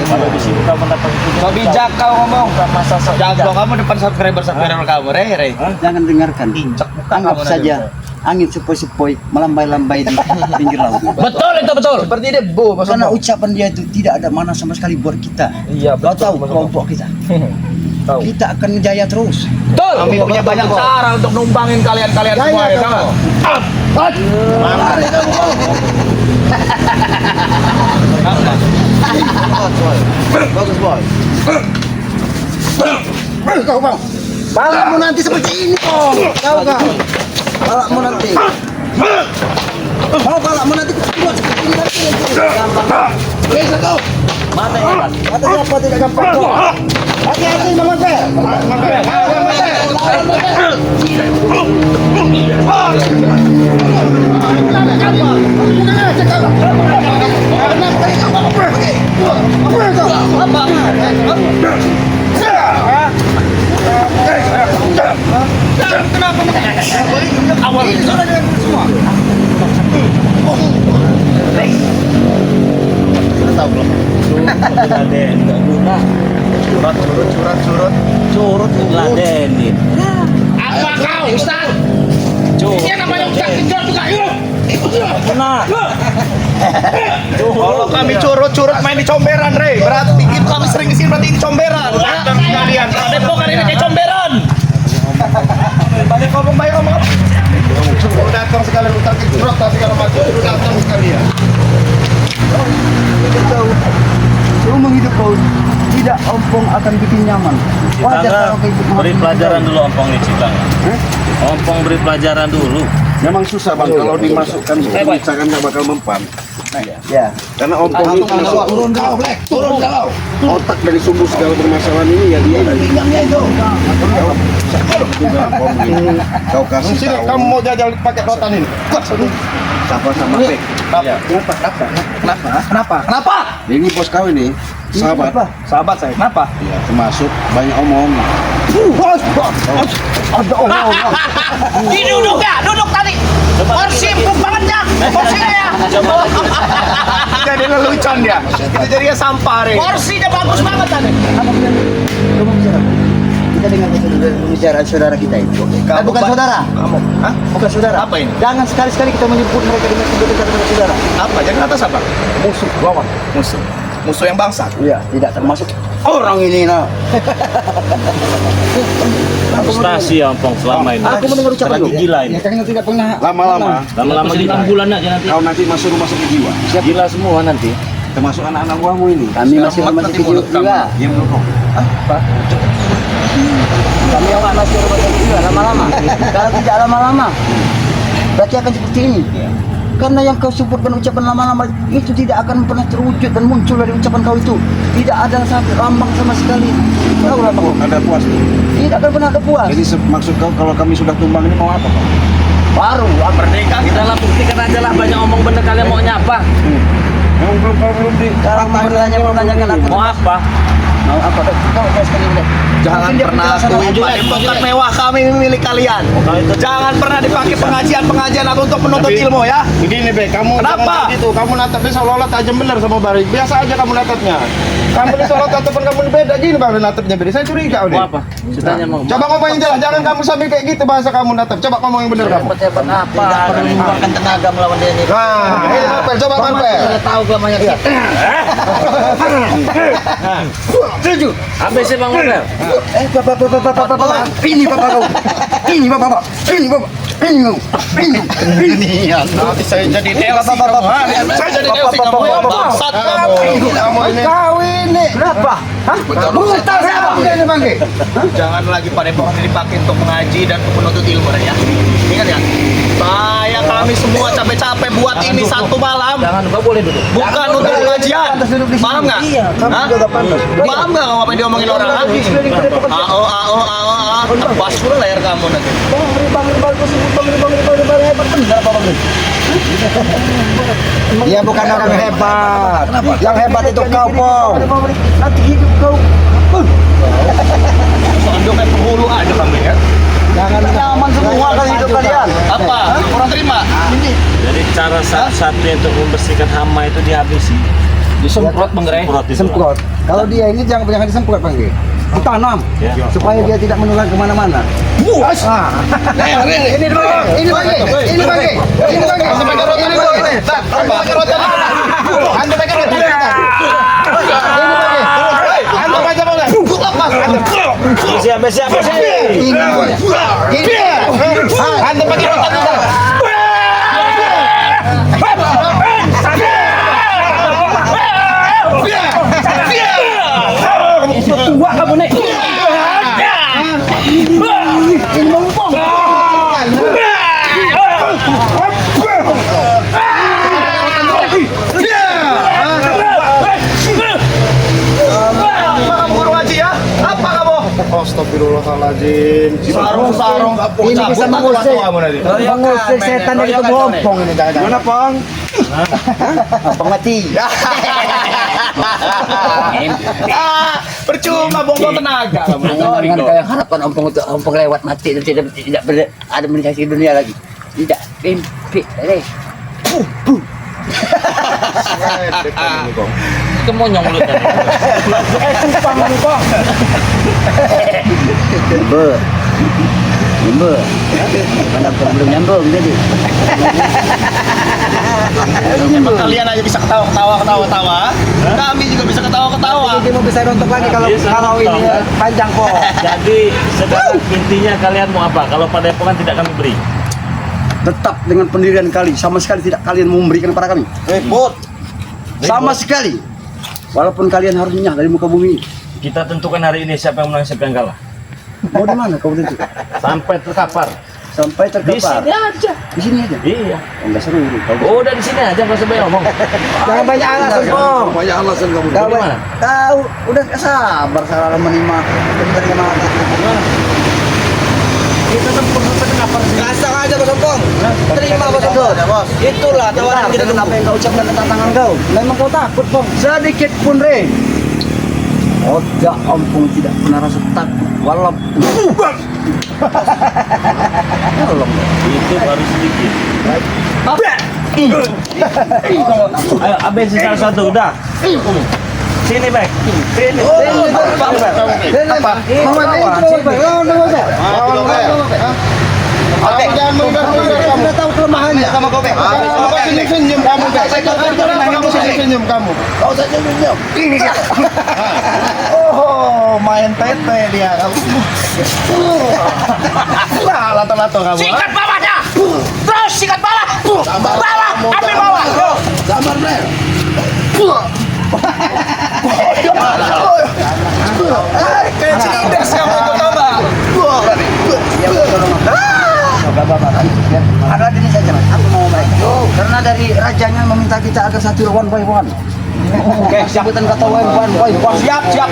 Speaker 2: Kalau di sini kamu mendapat pujian.
Speaker 6: So bijak kau ngomong.
Speaker 2: Bukan masa sok
Speaker 6: Jago
Speaker 2: bijak.
Speaker 6: kamu depan subscriber kamu, Rey.
Speaker 3: Jangan dengarkan. Anggap
Speaker 6: kamu
Speaker 3: saja angin sepoi-sepoi melambai-lambai di pinggir laut.
Speaker 6: Betul itu betul. Seperti debu
Speaker 3: Karena ucapan dia itu tidak ada mana sama sekali buat kita.
Speaker 6: Iya,
Speaker 3: Kau tahu kelompok kita.
Speaker 6: Tahu.
Speaker 3: Kita akan jaya terus.
Speaker 6: Betul. Kami punya banyak cara untuk numbangin kalian semua ya, sama.
Speaker 3: Bagus boy. Kau bang. Balakmu nanti seperti ini kok. Tahu kau? Balakmu nanti. Mau balakmu nanti buat seperti ini nanti. Gampang. Bisa kau.
Speaker 2: Mana yang hebat?
Speaker 3: Kata siapa tidak gampang kok. Hati-hati Mama Pe.
Speaker 2: Laden, nggak guna. Curut ladenin.
Speaker 6: Apa kau, Ustaz?
Speaker 2: Curut.
Speaker 6: Ini namanya Ustaz Kijol juga, yuk.
Speaker 2: Nah,
Speaker 6: Kalau kami curut main di comberan, Rey. Berarti itu kami sering kesini berarti ini comberan. Datang sekalian. Depokan ini kayak comberan. Banyak ngomong baik ngomong.
Speaker 4: Lu datang sekalian utang kejrot segala macam. Lu datang sekalian.
Speaker 3: Tahu. Seumur hidup kau tidak ompong akan bikin nyaman. Wajar
Speaker 2: Citangga
Speaker 3: kalau kau ikut
Speaker 2: beri pelajaran dulu ompong di Citangga. Ompong beri pelajaran dulu.
Speaker 5: Memang susah bang kalau dimasukkan misalkan nggak bakal mempan.
Speaker 3: Ya.
Speaker 5: Karena ompong itu
Speaker 3: Turun kau, Black. Turun kau.
Speaker 5: otak dari sumber segala permasalahan ini ya dia.
Speaker 3: Pinggangnya itu.
Speaker 5: Juga ompong gitu. Kau kasih
Speaker 4: Sini
Speaker 5: tahu
Speaker 4: kamu mau jajal pakai rotan ini.
Speaker 5: sama Pek.
Speaker 6: Kenapa?
Speaker 5: Ini bos kau ini sahabat.
Speaker 6: Sahabat saya. Kenapa?
Speaker 5: Ya termasuk banyak omong.
Speaker 3: Ada orang.
Speaker 6: Duduk ya, duduk tadi. Porsi empuk banget ya. Porsinya ya.
Speaker 4: Jadi lelucon dia. Itu jadinya sampah, Rey.
Speaker 6: Porsinya bagus banget tadi.
Speaker 3: Kita dengar pembicaraan saudara kita itu. Bukan saudara.
Speaker 4: Kamu, hah?
Speaker 3: Bukan saudara.
Speaker 4: Apa ini?
Speaker 3: Jangan sekali-sekali kita menyebut mereka dengan sebutan kata saudara.
Speaker 4: Apa? Jangan atas apa?
Speaker 3: Musuh, lawan.
Speaker 4: Musuh. Musuh yang bangsat.
Speaker 3: Iya, tidak termasuk orang ini nah.
Speaker 2: Frustasi ya ompong selama ini.
Speaker 3: Aku mendengar ucapan
Speaker 2: Lagi
Speaker 3: lu.
Speaker 2: gila ini.
Speaker 3: Ya, karena tidak pernah.
Speaker 5: Lama-lama
Speaker 2: Lama-lama gila.
Speaker 6: bulan aja nanti.
Speaker 5: kau nanti masuk rumah sakit jiwa.
Speaker 2: Gila semua nanti.
Speaker 5: Termasuk anak-anak buahmu ini.
Speaker 3: Kami masih
Speaker 4: Selamat
Speaker 3: rumah
Speaker 4: nanti
Speaker 3: sakit
Speaker 4: mulut
Speaker 3: juga.
Speaker 5: Dia menurut
Speaker 3: Kami yang masih rumah sakit juga lama-lama. Kalau tidak lama-lama, berarti akan seperti ini. Karena yang kau sebutkan ucapan lama-lama itu tidak akan pernah terwujud dan muncul dari ucapan kau itu. Tidak ada lambang sama sekali. Tahu lambang?
Speaker 5: ada puas.
Speaker 3: Tidak akan pernah ada puas.
Speaker 5: Jadi maksud kau kalau kami sudah tumbang ini mau apa kau?
Speaker 3: Baru
Speaker 6: Merdeka kita.
Speaker 2: Dalam buktikan aja lah banyak omong bener kalian mau nyapa.
Speaker 5: Belum di
Speaker 3: sekarang menanya-menanyakan aku.
Speaker 2: Mau apa?
Speaker 1: Mau apa? Kau sekali deh.
Speaker 6: Jangan pernah akui padepokan mewah kami milik kalian. Jangan pernah dipakai pengajian atau untuk menuntut ilmu ya.
Speaker 4: Begini Be, kamu
Speaker 6: Kenapa?
Speaker 4: jangan gitu. Kamu natapnya seolah-olah tajam benar sama Bari. Biasa aja kamu natapnya. Kamu di Solo ataupun kamu beda gini Bang natapnya beda. Saya curiga udah.
Speaker 2: Mau apa? Ceritanya mau.
Speaker 4: Coba ngomong yang jelas, jangan kamu sambil kayak gitu bahasa kamu natap. Coba ngomong yang benar kamu.
Speaker 1: Hebat apa? Tidak perlu mengeluarkan tenaga melawan dia ini.
Speaker 4: Nah, ini Marpel, coba Marpel.
Speaker 1: Sudah tahu gamanya kita.
Speaker 2: Setuju. ABC Bang Marpel.
Speaker 1: Bapak. Ini bapak kau. Ini bapak. Ini bapak. Ini kau. Ini.
Speaker 4: Nanti saya jadi DLC kamu. Saya jadi DLC kamu.
Speaker 6: Bangsat kamu.
Speaker 4: Kamu ini.
Speaker 1: Kau ini. Kenapa? Hah? Mutar siapa ini bangke?
Speaker 6: Jangan lagi padepokan ini dipakai untuk mengaji dan untuk menuntut ilmu ya. Ingat ya. Kami semua capek-capek buat ini satu malam.
Speaker 2: Jangan lupa boleh duduk.
Speaker 6: Bukan untuk pengajian. Paham nggak?
Speaker 1: Iya, kamu
Speaker 6: Hah?
Speaker 1: juga pantas.
Speaker 6: Paham nggak kamu apa yang diomongin orang lagi? Tebas dulu layar kamu nanti.
Speaker 3: Dia bukan orang hebat. Yang hebat itu kau, Pong.
Speaker 1: Nanti hidup kau.
Speaker 6: Soalnya kayak penghulu aja kamu ya.
Speaker 3: Jangan
Speaker 1: Nyaman semua kan hidup kalian.
Speaker 6: Apa? Kurang terima?
Speaker 2: Jadi cara satu-satunya untuk membersihkan hama itu dihabisi. Disemprot Bang Rey.
Speaker 3: disemprot. Kalau dia ini jangan disemprot, Bang. Ditanam supaya dia tidak menular kemana-mana. Ah.
Speaker 4: Ini Bang. Ini Bang. Ini Bang. Ini Bang. Anda pakai rotan ini. Anda pakai rotan. Anda pakai rotan. Ini Bang. Anda baca boleh. Lepas Anda.
Speaker 2: Siap.
Speaker 4: Ini. Anda pakai rotan.
Speaker 2: Tua kamu nih.
Speaker 4: Astagfirullahaladzim.
Speaker 6: Sarung.
Speaker 3: Ini bisa mengusik. Mengusik setan dari kepompong ini jangan. Mana, Pong? Pong mati.
Speaker 6: Percuma buang tenaga kamu.
Speaker 1: Jangan kau yang harapan ompong lewat mati dan tidak ada menikah di dunia lagi. Tidak mimpi.
Speaker 2: Kemonyong mulutnya.
Speaker 1: Sumpah nih kok. Nyambung. Mana belum nyambung jadi.
Speaker 6: Emang kalian aja bisa ketawa. Kami juga bisa ketawa.
Speaker 3: Dia mau bisa rontok lagi kalau ini panjang kok.
Speaker 2: Jadi sekarang intinya kalian mau apa? Kalau padepokan tidak kami beri.
Speaker 3: Tetap dengan pendirian kali, sama sekali tidak kalian mau memberikan kepada kami.
Speaker 4: Repot.
Speaker 3: Sama sekali. Walaupun kalian harus nyah dari muka bumi.
Speaker 2: Kita tentukan hari ini siapa yang menang, siapa yang kalah.
Speaker 3: Mau di mana kau tentu?
Speaker 2: Sampai terkapar.
Speaker 3: Sampai
Speaker 2: Di
Speaker 3: terkapar.
Speaker 2: sini aja.
Speaker 3: Di sini aja.
Speaker 2: Iya.
Speaker 3: Enggak seru itu.
Speaker 2: Oh, udah di sini aja nggak usah banyak ngomong.
Speaker 3: Jangan banyak alasan, Pong.
Speaker 5: Banyak alasan kamu.
Speaker 3: Kau
Speaker 2: Di mana?
Speaker 3: tahu udah sabar salah menerima
Speaker 2: Kita tempur sampai terkapar sini.
Speaker 3: Kasar aja Bos Ompong. Terima Bos Ompong. Itulah tawaran kita. Kenapa yang kau ucapkan tentang tangan kau? Memang kau takut, Pong. Sedikit pun, Re. Oga Ompong tidak pernah rasa takut walaupun
Speaker 2: Itu baru sedikit. Ayo, ABC salah satu udah. Sini, Bek. Sini.
Speaker 3: apa?
Speaker 4: Oke, jangan menghindar kamu.
Speaker 3: Sudah tahu kelemahannya.
Speaker 4: Sama kau, Bek. Kamu senyum kamu, Bek. Kamu senyum kamu.
Speaker 3: Kau saja senyum. Ini sih.
Speaker 4: Oh, main tete dia. Nah, lato-lato kamu.
Speaker 6: Sikat bawahnya. Terus sikat bawah. Bawah, ambil bawah.
Speaker 5: Sabar, Bre.
Speaker 6: Kayak cidas kamu itu tau nggak?
Speaker 3: Ada di saja, Mas. Aku mau mereka. Karena dari rajanya meminta kita agar satu one by one. Oke, sebutan kata one by one.
Speaker 6: Siap.
Speaker 3: Iya,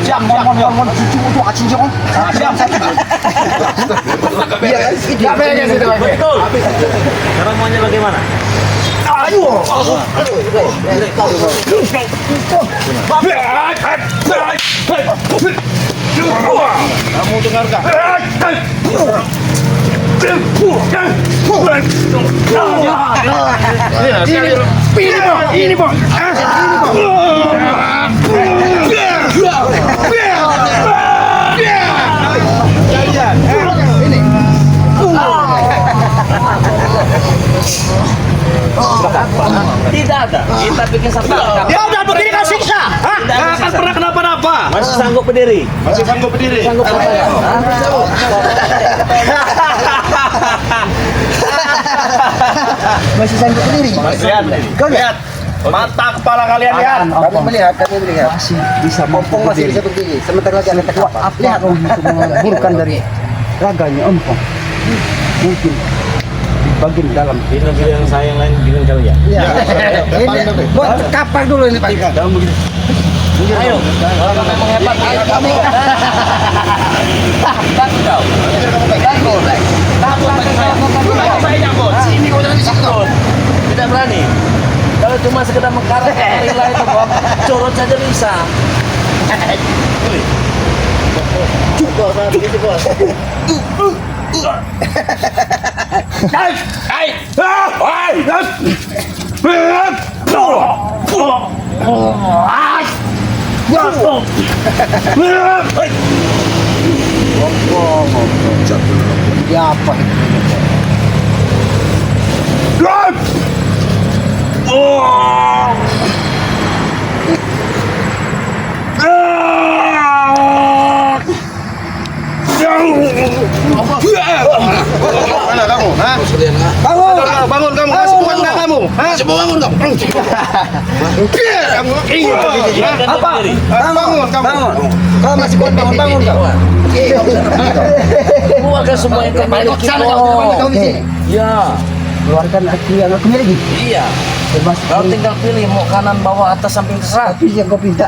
Speaker 2: Betul. Sekarang maunya bagaimana?
Speaker 4: Kamu dengarkan.
Speaker 6: Ini bang.
Speaker 2: Tidak ada. Kita bikin satu.
Speaker 6: Ya udah begini kan siksa. Hah?
Speaker 2: Tidak ada
Speaker 6: Nggak akan
Speaker 2: siksa.
Speaker 6: pernah kenapa-napa.
Speaker 2: Masih sanggup berdiri?
Speaker 4: Masih sanggup berdiri?
Speaker 2: Sanggup berdiri?
Speaker 1: Masih sanggup berdiri.
Speaker 6: Lihat,
Speaker 1: Kau lihat.
Speaker 6: mata kepala kalian lihat.
Speaker 3: Kami melihat,
Speaker 1: Masih bisa
Speaker 3: Ompong masih bisa berdiri. Sementara lagi ada
Speaker 1: Kuat
Speaker 3: tekap.
Speaker 1: apa om untuk mengaburkan dari raganya ompong. Mungkin di bagian dalam.
Speaker 2: Ini yang saya yang lain bikin kali ya.
Speaker 3: Ini buat kapak dulu ini Pak.
Speaker 2: Ayo, kalau kamu hebat, ayo kamu. Takut kau.
Speaker 6: Sini kau jangan di situ.
Speaker 2: Takut. Tidak berani. Kalau cuma sekedar mengkaret gorila itu kok, corot saja bisa. Cukup saat begitu bos.
Speaker 1: Ya apa?
Speaker 4: Mana kamu? Hah?
Speaker 1: Bangun!
Speaker 4: Bangun kamu, masih kuat nggak kamu? Hah?
Speaker 5: Masih mau bangun kamu?
Speaker 2: Apa?
Speaker 4: Bangun kamu.
Speaker 3: Kau masih kuat bangun kau.
Speaker 2: Keluarkan semua yang kau miliki.
Speaker 3: Kau di sini.
Speaker 2: Ya,
Speaker 1: Keluarkan aku yang aku miliki.
Speaker 2: iya.
Speaker 1: Bebas.
Speaker 2: Kau tinggal pilih mau kanan, bawah, atas, samping terserah.
Speaker 1: Tapi yang kau minta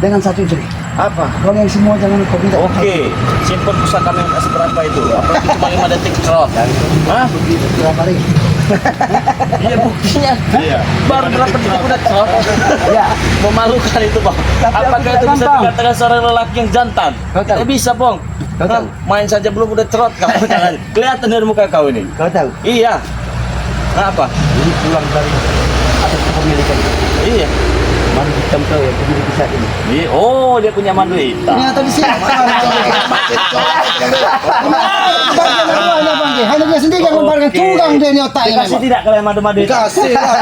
Speaker 1: dengan satu istri.
Speaker 2: Apa?
Speaker 1: Kalau yang semua jangan kau minta.
Speaker 2: Oke, simpen pusaka yang kasih berapa itu? Apalagi cuma 5 detik cerot. Hah?
Speaker 1: Berapa lagi?
Speaker 2: Iya buktinya.
Speaker 4: Iya.
Speaker 2: Baru berapa detik udah cerot.
Speaker 1: Ya.
Speaker 2: Memalukan itu bang.
Speaker 1: Tapi aku
Speaker 2: Apakah
Speaker 1: tidak
Speaker 2: itu bisa
Speaker 1: gampang.
Speaker 2: dikatakan seorang lelaki yang jantan?
Speaker 1: Kau tahu.
Speaker 2: Tidak bisa bang.
Speaker 1: Kau tahu.
Speaker 2: Main saja belum udah cerot kamu jangan. Kelihatan dari muka kau ini.
Speaker 1: Kau tahu?
Speaker 2: Iya. Nah, apa?
Speaker 1: Ini pulang dari atas kepemilikan.
Speaker 2: Iya.
Speaker 1: Mari hitam kau yang memiliki saat ini.
Speaker 2: Iya. Oh dia punya mandu hitam.
Speaker 1: Ternyata di sini. Hanya dia sendiri yang membarkan curang dia ini otaknya.
Speaker 2: Dikasih tidak kalian madu-madu itu?
Speaker 5: Kasih lah.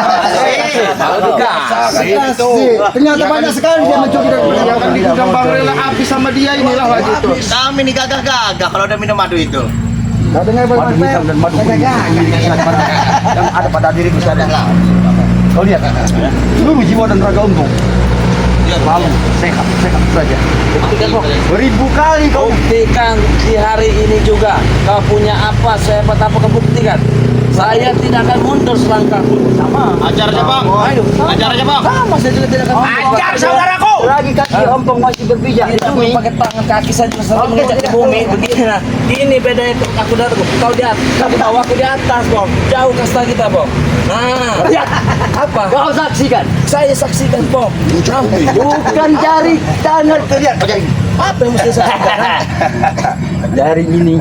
Speaker 1: Kasih. Ternyata banyak sekali dia mencuri dari
Speaker 4: Jangan di gudang Bang Rela habis sama dia inilah lagi itu.
Speaker 6: Kami nih gagah-gagah kalau udah minum madu itu.
Speaker 1: Kau dengar
Speaker 3: Madu hitam dan madu kuning. Yang ada pada diri bisa ada. Kau lihat, seluruh jiwa dan raga Ompong lalu sehat saja.
Speaker 2: Buktikan bang.
Speaker 3: Beribu kali kau.
Speaker 2: Buktikan di hari ini juga. Kau punya apa? Sehebat apa kau buktikan? Saya tidak akan mundur selangkah pun. Sama.
Speaker 6: Ajar aja bang.
Speaker 2: Ayo.
Speaker 6: Ajar aja bang.
Speaker 2: Sama saya juga tidak akan mundur.
Speaker 6: Ajar saudaraku.
Speaker 3: Lagi kaki Ompong masih berpijak di
Speaker 2: Kita
Speaker 3: bumi.
Speaker 2: belum pakai tangan kaki saja selalu menginjak di bumi begini nah. Ini beda itu aku dari kau di atas, kau di bawah, aku di atas bang. Jauh kasta kita bang. Nah, apa?
Speaker 3: Kau saksikan.
Speaker 2: Saya saksikan bang.
Speaker 3: Bukan jari tangan terlihat.
Speaker 2: Apa yang mesti saya saksikan?
Speaker 3: Jari ini.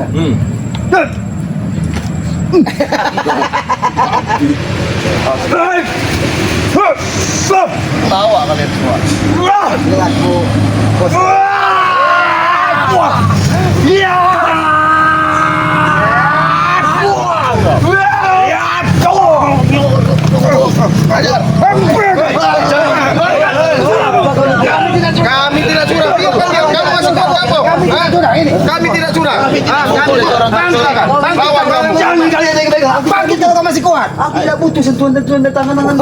Speaker 4: Tawa kalian semua.
Speaker 3: Perilaku
Speaker 4: Kami tidak curang. Biarkan dia. Kamu masih kuat kamu. Kami tidak curang. Bawa kamu.
Speaker 3: jangan kalian pegang. Bangkit kalau kau masih kuat. Aku tidak butuh sentuhan-sentuhan dari tangan-tangan.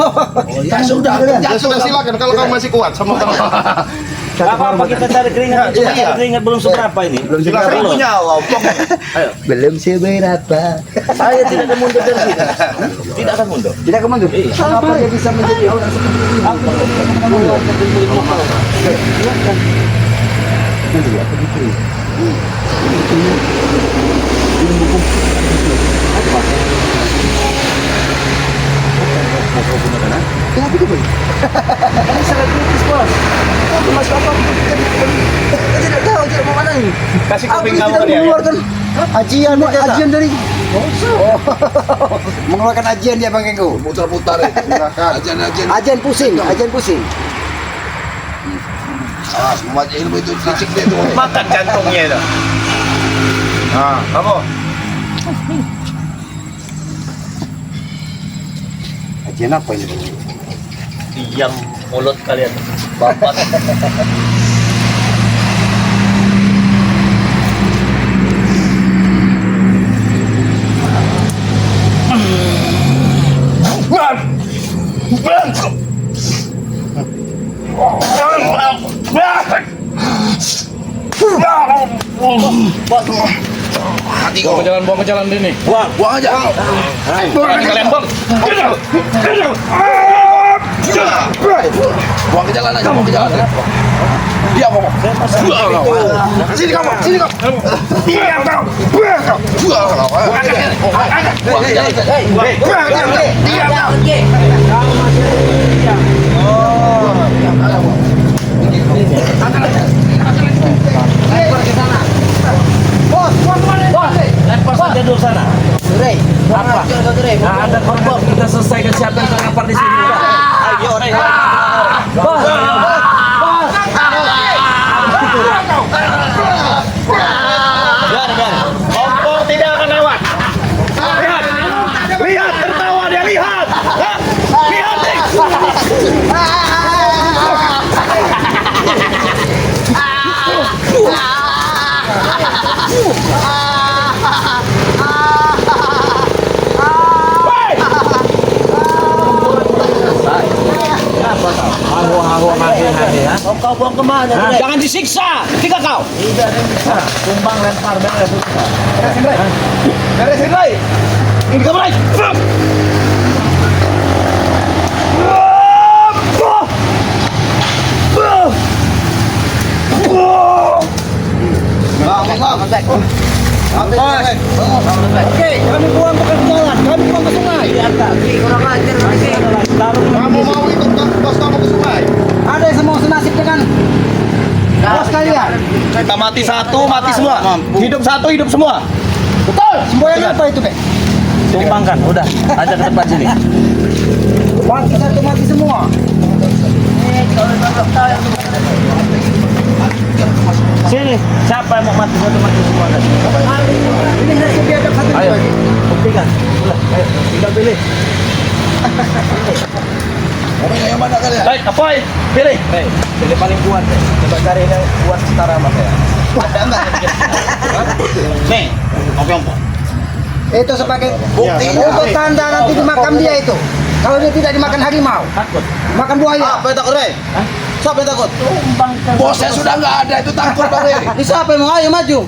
Speaker 4: Ya sudah. Ya sudah silakan kalau kamu masih kuat sama kamu.
Speaker 2: Gak apa-apa kita cari keringat. Cuma
Speaker 4: Iya.
Speaker 2: cari keringat belum seberapa ini.
Speaker 4: Silakan
Speaker 2: Belum.
Speaker 4: nyawa. Pong.
Speaker 3: Belum seberapa.
Speaker 2: Saya tidak akan mundur dari sini. Tidak akan mundur.
Speaker 3: Tidak kemandu. Kenapa dia bisa menjadi orang seperti ini?
Speaker 2: Aku mengeluarkan dari muka.
Speaker 3: Nanti aku bikin.
Speaker 2: Kau punya
Speaker 1: Kenapa gitu? Ini sangat kritis, Bos. Masuk apa? Kita tidak tahu, tidak mau mana ini.
Speaker 6: Kasih
Speaker 1: Aku
Speaker 6: kuping
Speaker 1: tidak
Speaker 6: kamu dia.
Speaker 1: mengeluarkan ajian dari mengeluarkan ajian dia Bang Kengku.
Speaker 5: Putar-putar ya. Ajan-ajan.
Speaker 1: Ajian pusing.
Speaker 5: Ah, semua ilmu itu licik dia tuh.
Speaker 6: Makan jantungnya itu. Nah, kamu.
Speaker 1: Ajian apa ini?
Speaker 2: Diam mulut kalian. Bapak.
Speaker 5: Buang ke jalan ini. Buang aja.
Speaker 6: Kalian bang.
Speaker 5: Buang ke jalan aja, buang ke jalan. Dia ngomong. Sini kamu.
Speaker 6: Diam kau. Buang kau.
Speaker 5: Buang ke jalan.
Speaker 6: Diam kau.
Speaker 2: Lempar saja dulu sana. Apa? Nah, ada kelompok kita selesaikan siapa yang terlempar di sini. Ayo, Rey. Bos. Biar.
Speaker 6: Kompor tidak akan lewat. Lihat, tertawa dia lihat. Hah? Lihat nih.
Speaker 2: Kau buang kemana?
Speaker 6: Jangan disiksa. Tiga kau.
Speaker 2: Tumbang lempar beres.
Speaker 6: Beresin, Ray. Ini kamu, Ray.
Speaker 1: Oke, kami buang bukan ke jalan, kami buang ke sungai.
Speaker 4: Kamu mau ikut bos kamu ke sungai?
Speaker 1: Ada yang semua senasib dengan bos kalian.
Speaker 6: Kita mati satu, mati semua. Hidup satu, hidup semua.
Speaker 1: Betul. Semboyan apa itu, Be?
Speaker 2: Tumbangkan, udah. Ajak ke depan sini.
Speaker 1: Mati satu mati semua.
Speaker 2: Sini, siapa yang mau mati satu mati semua kan?
Speaker 1: Ini nasib biadab satu
Speaker 2: Ayo,
Speaker 1: lagi.
Speaker 2: buktikan. Udah, ayo, tinggal pilih.
Speaker 5: Kamu yang mana kalian?
Speaker 6: Baik, Apoy, pilih.
Speaker 2: Pilih paling kuat deh. Coba cari yang kuat setara sama saya.
Speaker 6: Ada enggak? Nih, ompong.
Speaker 1: Itu sebagai
Speaker 5: Bukti.
Speaker 1: untuk tanda nanti di makam dia itu. Kalau dia tidak dimakan harimau,
Speaker 2: Takut.
Speaker 1: makan buaya.
Speaker 3: Apa yang takut, Rey? Siapa yang takut?
Speaker 5: Bosnya sudah nggak ada, itu takut Bang Rey.
Speaker 1: Ini siapa yang mau? Ayo maju.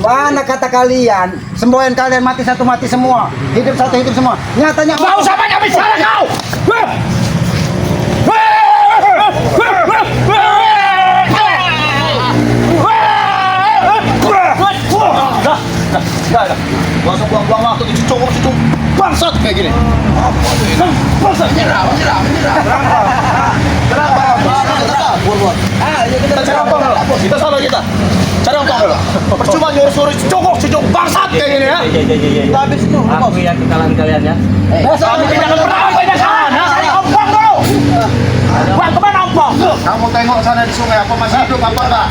Speaker 1: Mana kata kalian? Semboyan kalian mati satu mati semua, hidup satu hidup semua. Nyatanya
Speaker 6: Enggak usah banyak bicara kau. Gak usah buang-buang waktu di cowok situ bangsat kayak gini. Bangsat.
Speaker 5: Menyerah.
Speaker 6: Kita cari apa? Kita salah kita. Cari apa? Percuma nyuruh-suruh cowok bangsat kayak gini ya.
Speaker 1: habis itu.
Speaker 2: Aku yakin kalian ya.
Speaker 6: Kami tidak akan pernah banyak sana. Ompong dulu. Buang kemana ompong?
Speaker 4: Kamu tengok sana di sungai apa masih hidup apa enggak?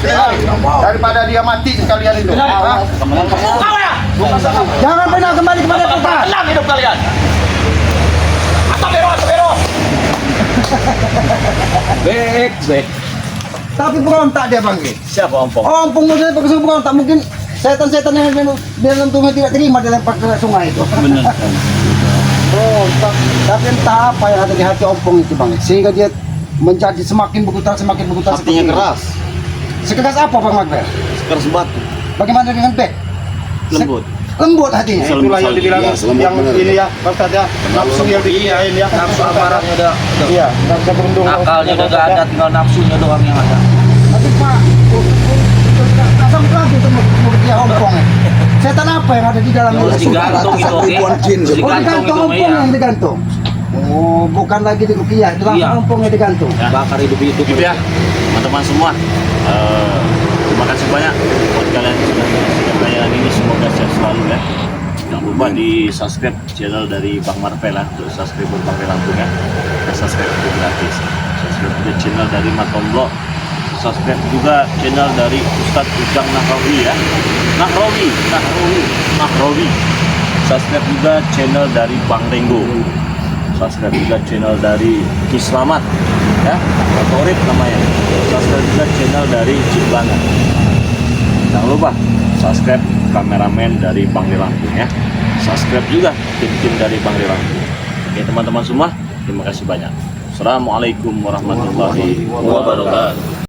Speaker 4: Daripada dia mati sekalian itu. Hah?
Speaker 6: Kau ya?
Speaker 1: Jangan pernah kembali kepada tempat.
Speaker 6: Tenang hidup kalian. Atau bero.
Speaker 2: Baik.
Speaker 1: Tapi berontak dia Bang.
Speaker 2: Siapa ompong?
Speaker 1: Ompong saja pakai berontak, mungkin setan-setan yang dalam tubuhnya tidak terima dilempar ke sungai itu.
Speaker 2: Benar.
Speaker 1: Berontak. Tapi entah apa yang ada di hati ompong itu Bang, sehingga dia menjadi semakin bergetar.
Speaker 3: Hatinya
Speaker 1: seperti ini.
Speaker 3: keras.
Speaker 1: Sekeras apa Bang Makber?
Speaker 3: Keras batu.
Speaker 1: Bagaimana dengan Bek?
Speaker 3: Lembut.
Speaker 1: Lembut hatinya.
Speaker 4: Itulah yang dibilang
Speaker 5: Iya, selamat
Speaker 4: yang
Speaker 5: benar.
Speaker 4: ini ya, Pak Ustadz ya. Nafsu yang dikiyain ya.
Speaker 2: Nafsu amarahnya udah.
Speaker 4: Iya, nggak bisa berundung.
Speaker 2: Akalnya udah gak ada, tinggal nafsunya doang yang ada.
Speaker 1: Tapi Pak, asam lagi itu mulut dia ompong ya. Setan apa yang ada di dalam
Speaker 2: Harus
Speaker 1: itu?
Speaker 2: digantung itu, oke?
Speaker 5: Ribuan jin.
Speaker 2: Harus
Speaker 1: Oh, digantung
Speaker 2: itu,
Speaker 1: ompong
Speaker 2: iya.
Speaker 1: yang digantung.
Speaker 3: Oh, bukan lagi di rupiah, itu
Speaker 2: Iya.
Speaker 3: langsung kampungnya digantung.
Speaker 2: Ya.
Speaker 3: Bakar hidup-hidup.
Speaker 2: Gitu ya, teman-teman semua. Terima kasih banyak buat kalian yang sudah menyaksikan tayangan ini. Semoga sehat selalu ya. Jangan lupa di subscribe channel dari Bang Marvel ya, untuk subscriber Bang Lampung ya. Dan subscribe itu gratis. Subscribe juga channel dari Matomblo. Subscribe juga channel dari Ustadz Ujang Nahrawi ya. Nahrawi. Subscribe juga channel dari Bang Renggo. Subscribe juga channel dari Kislamat ya, Favorit namanya. Subscribe juga channel dari Ciblana. Jangan lupa subscribe kameramen dari Bang Lampung ya. Subscribe juga tim-tim dari Bang Lampung. Oke teman-teman semua, terima kasih banyak. Assalamualaikum warahmatullahi wabarakatuh.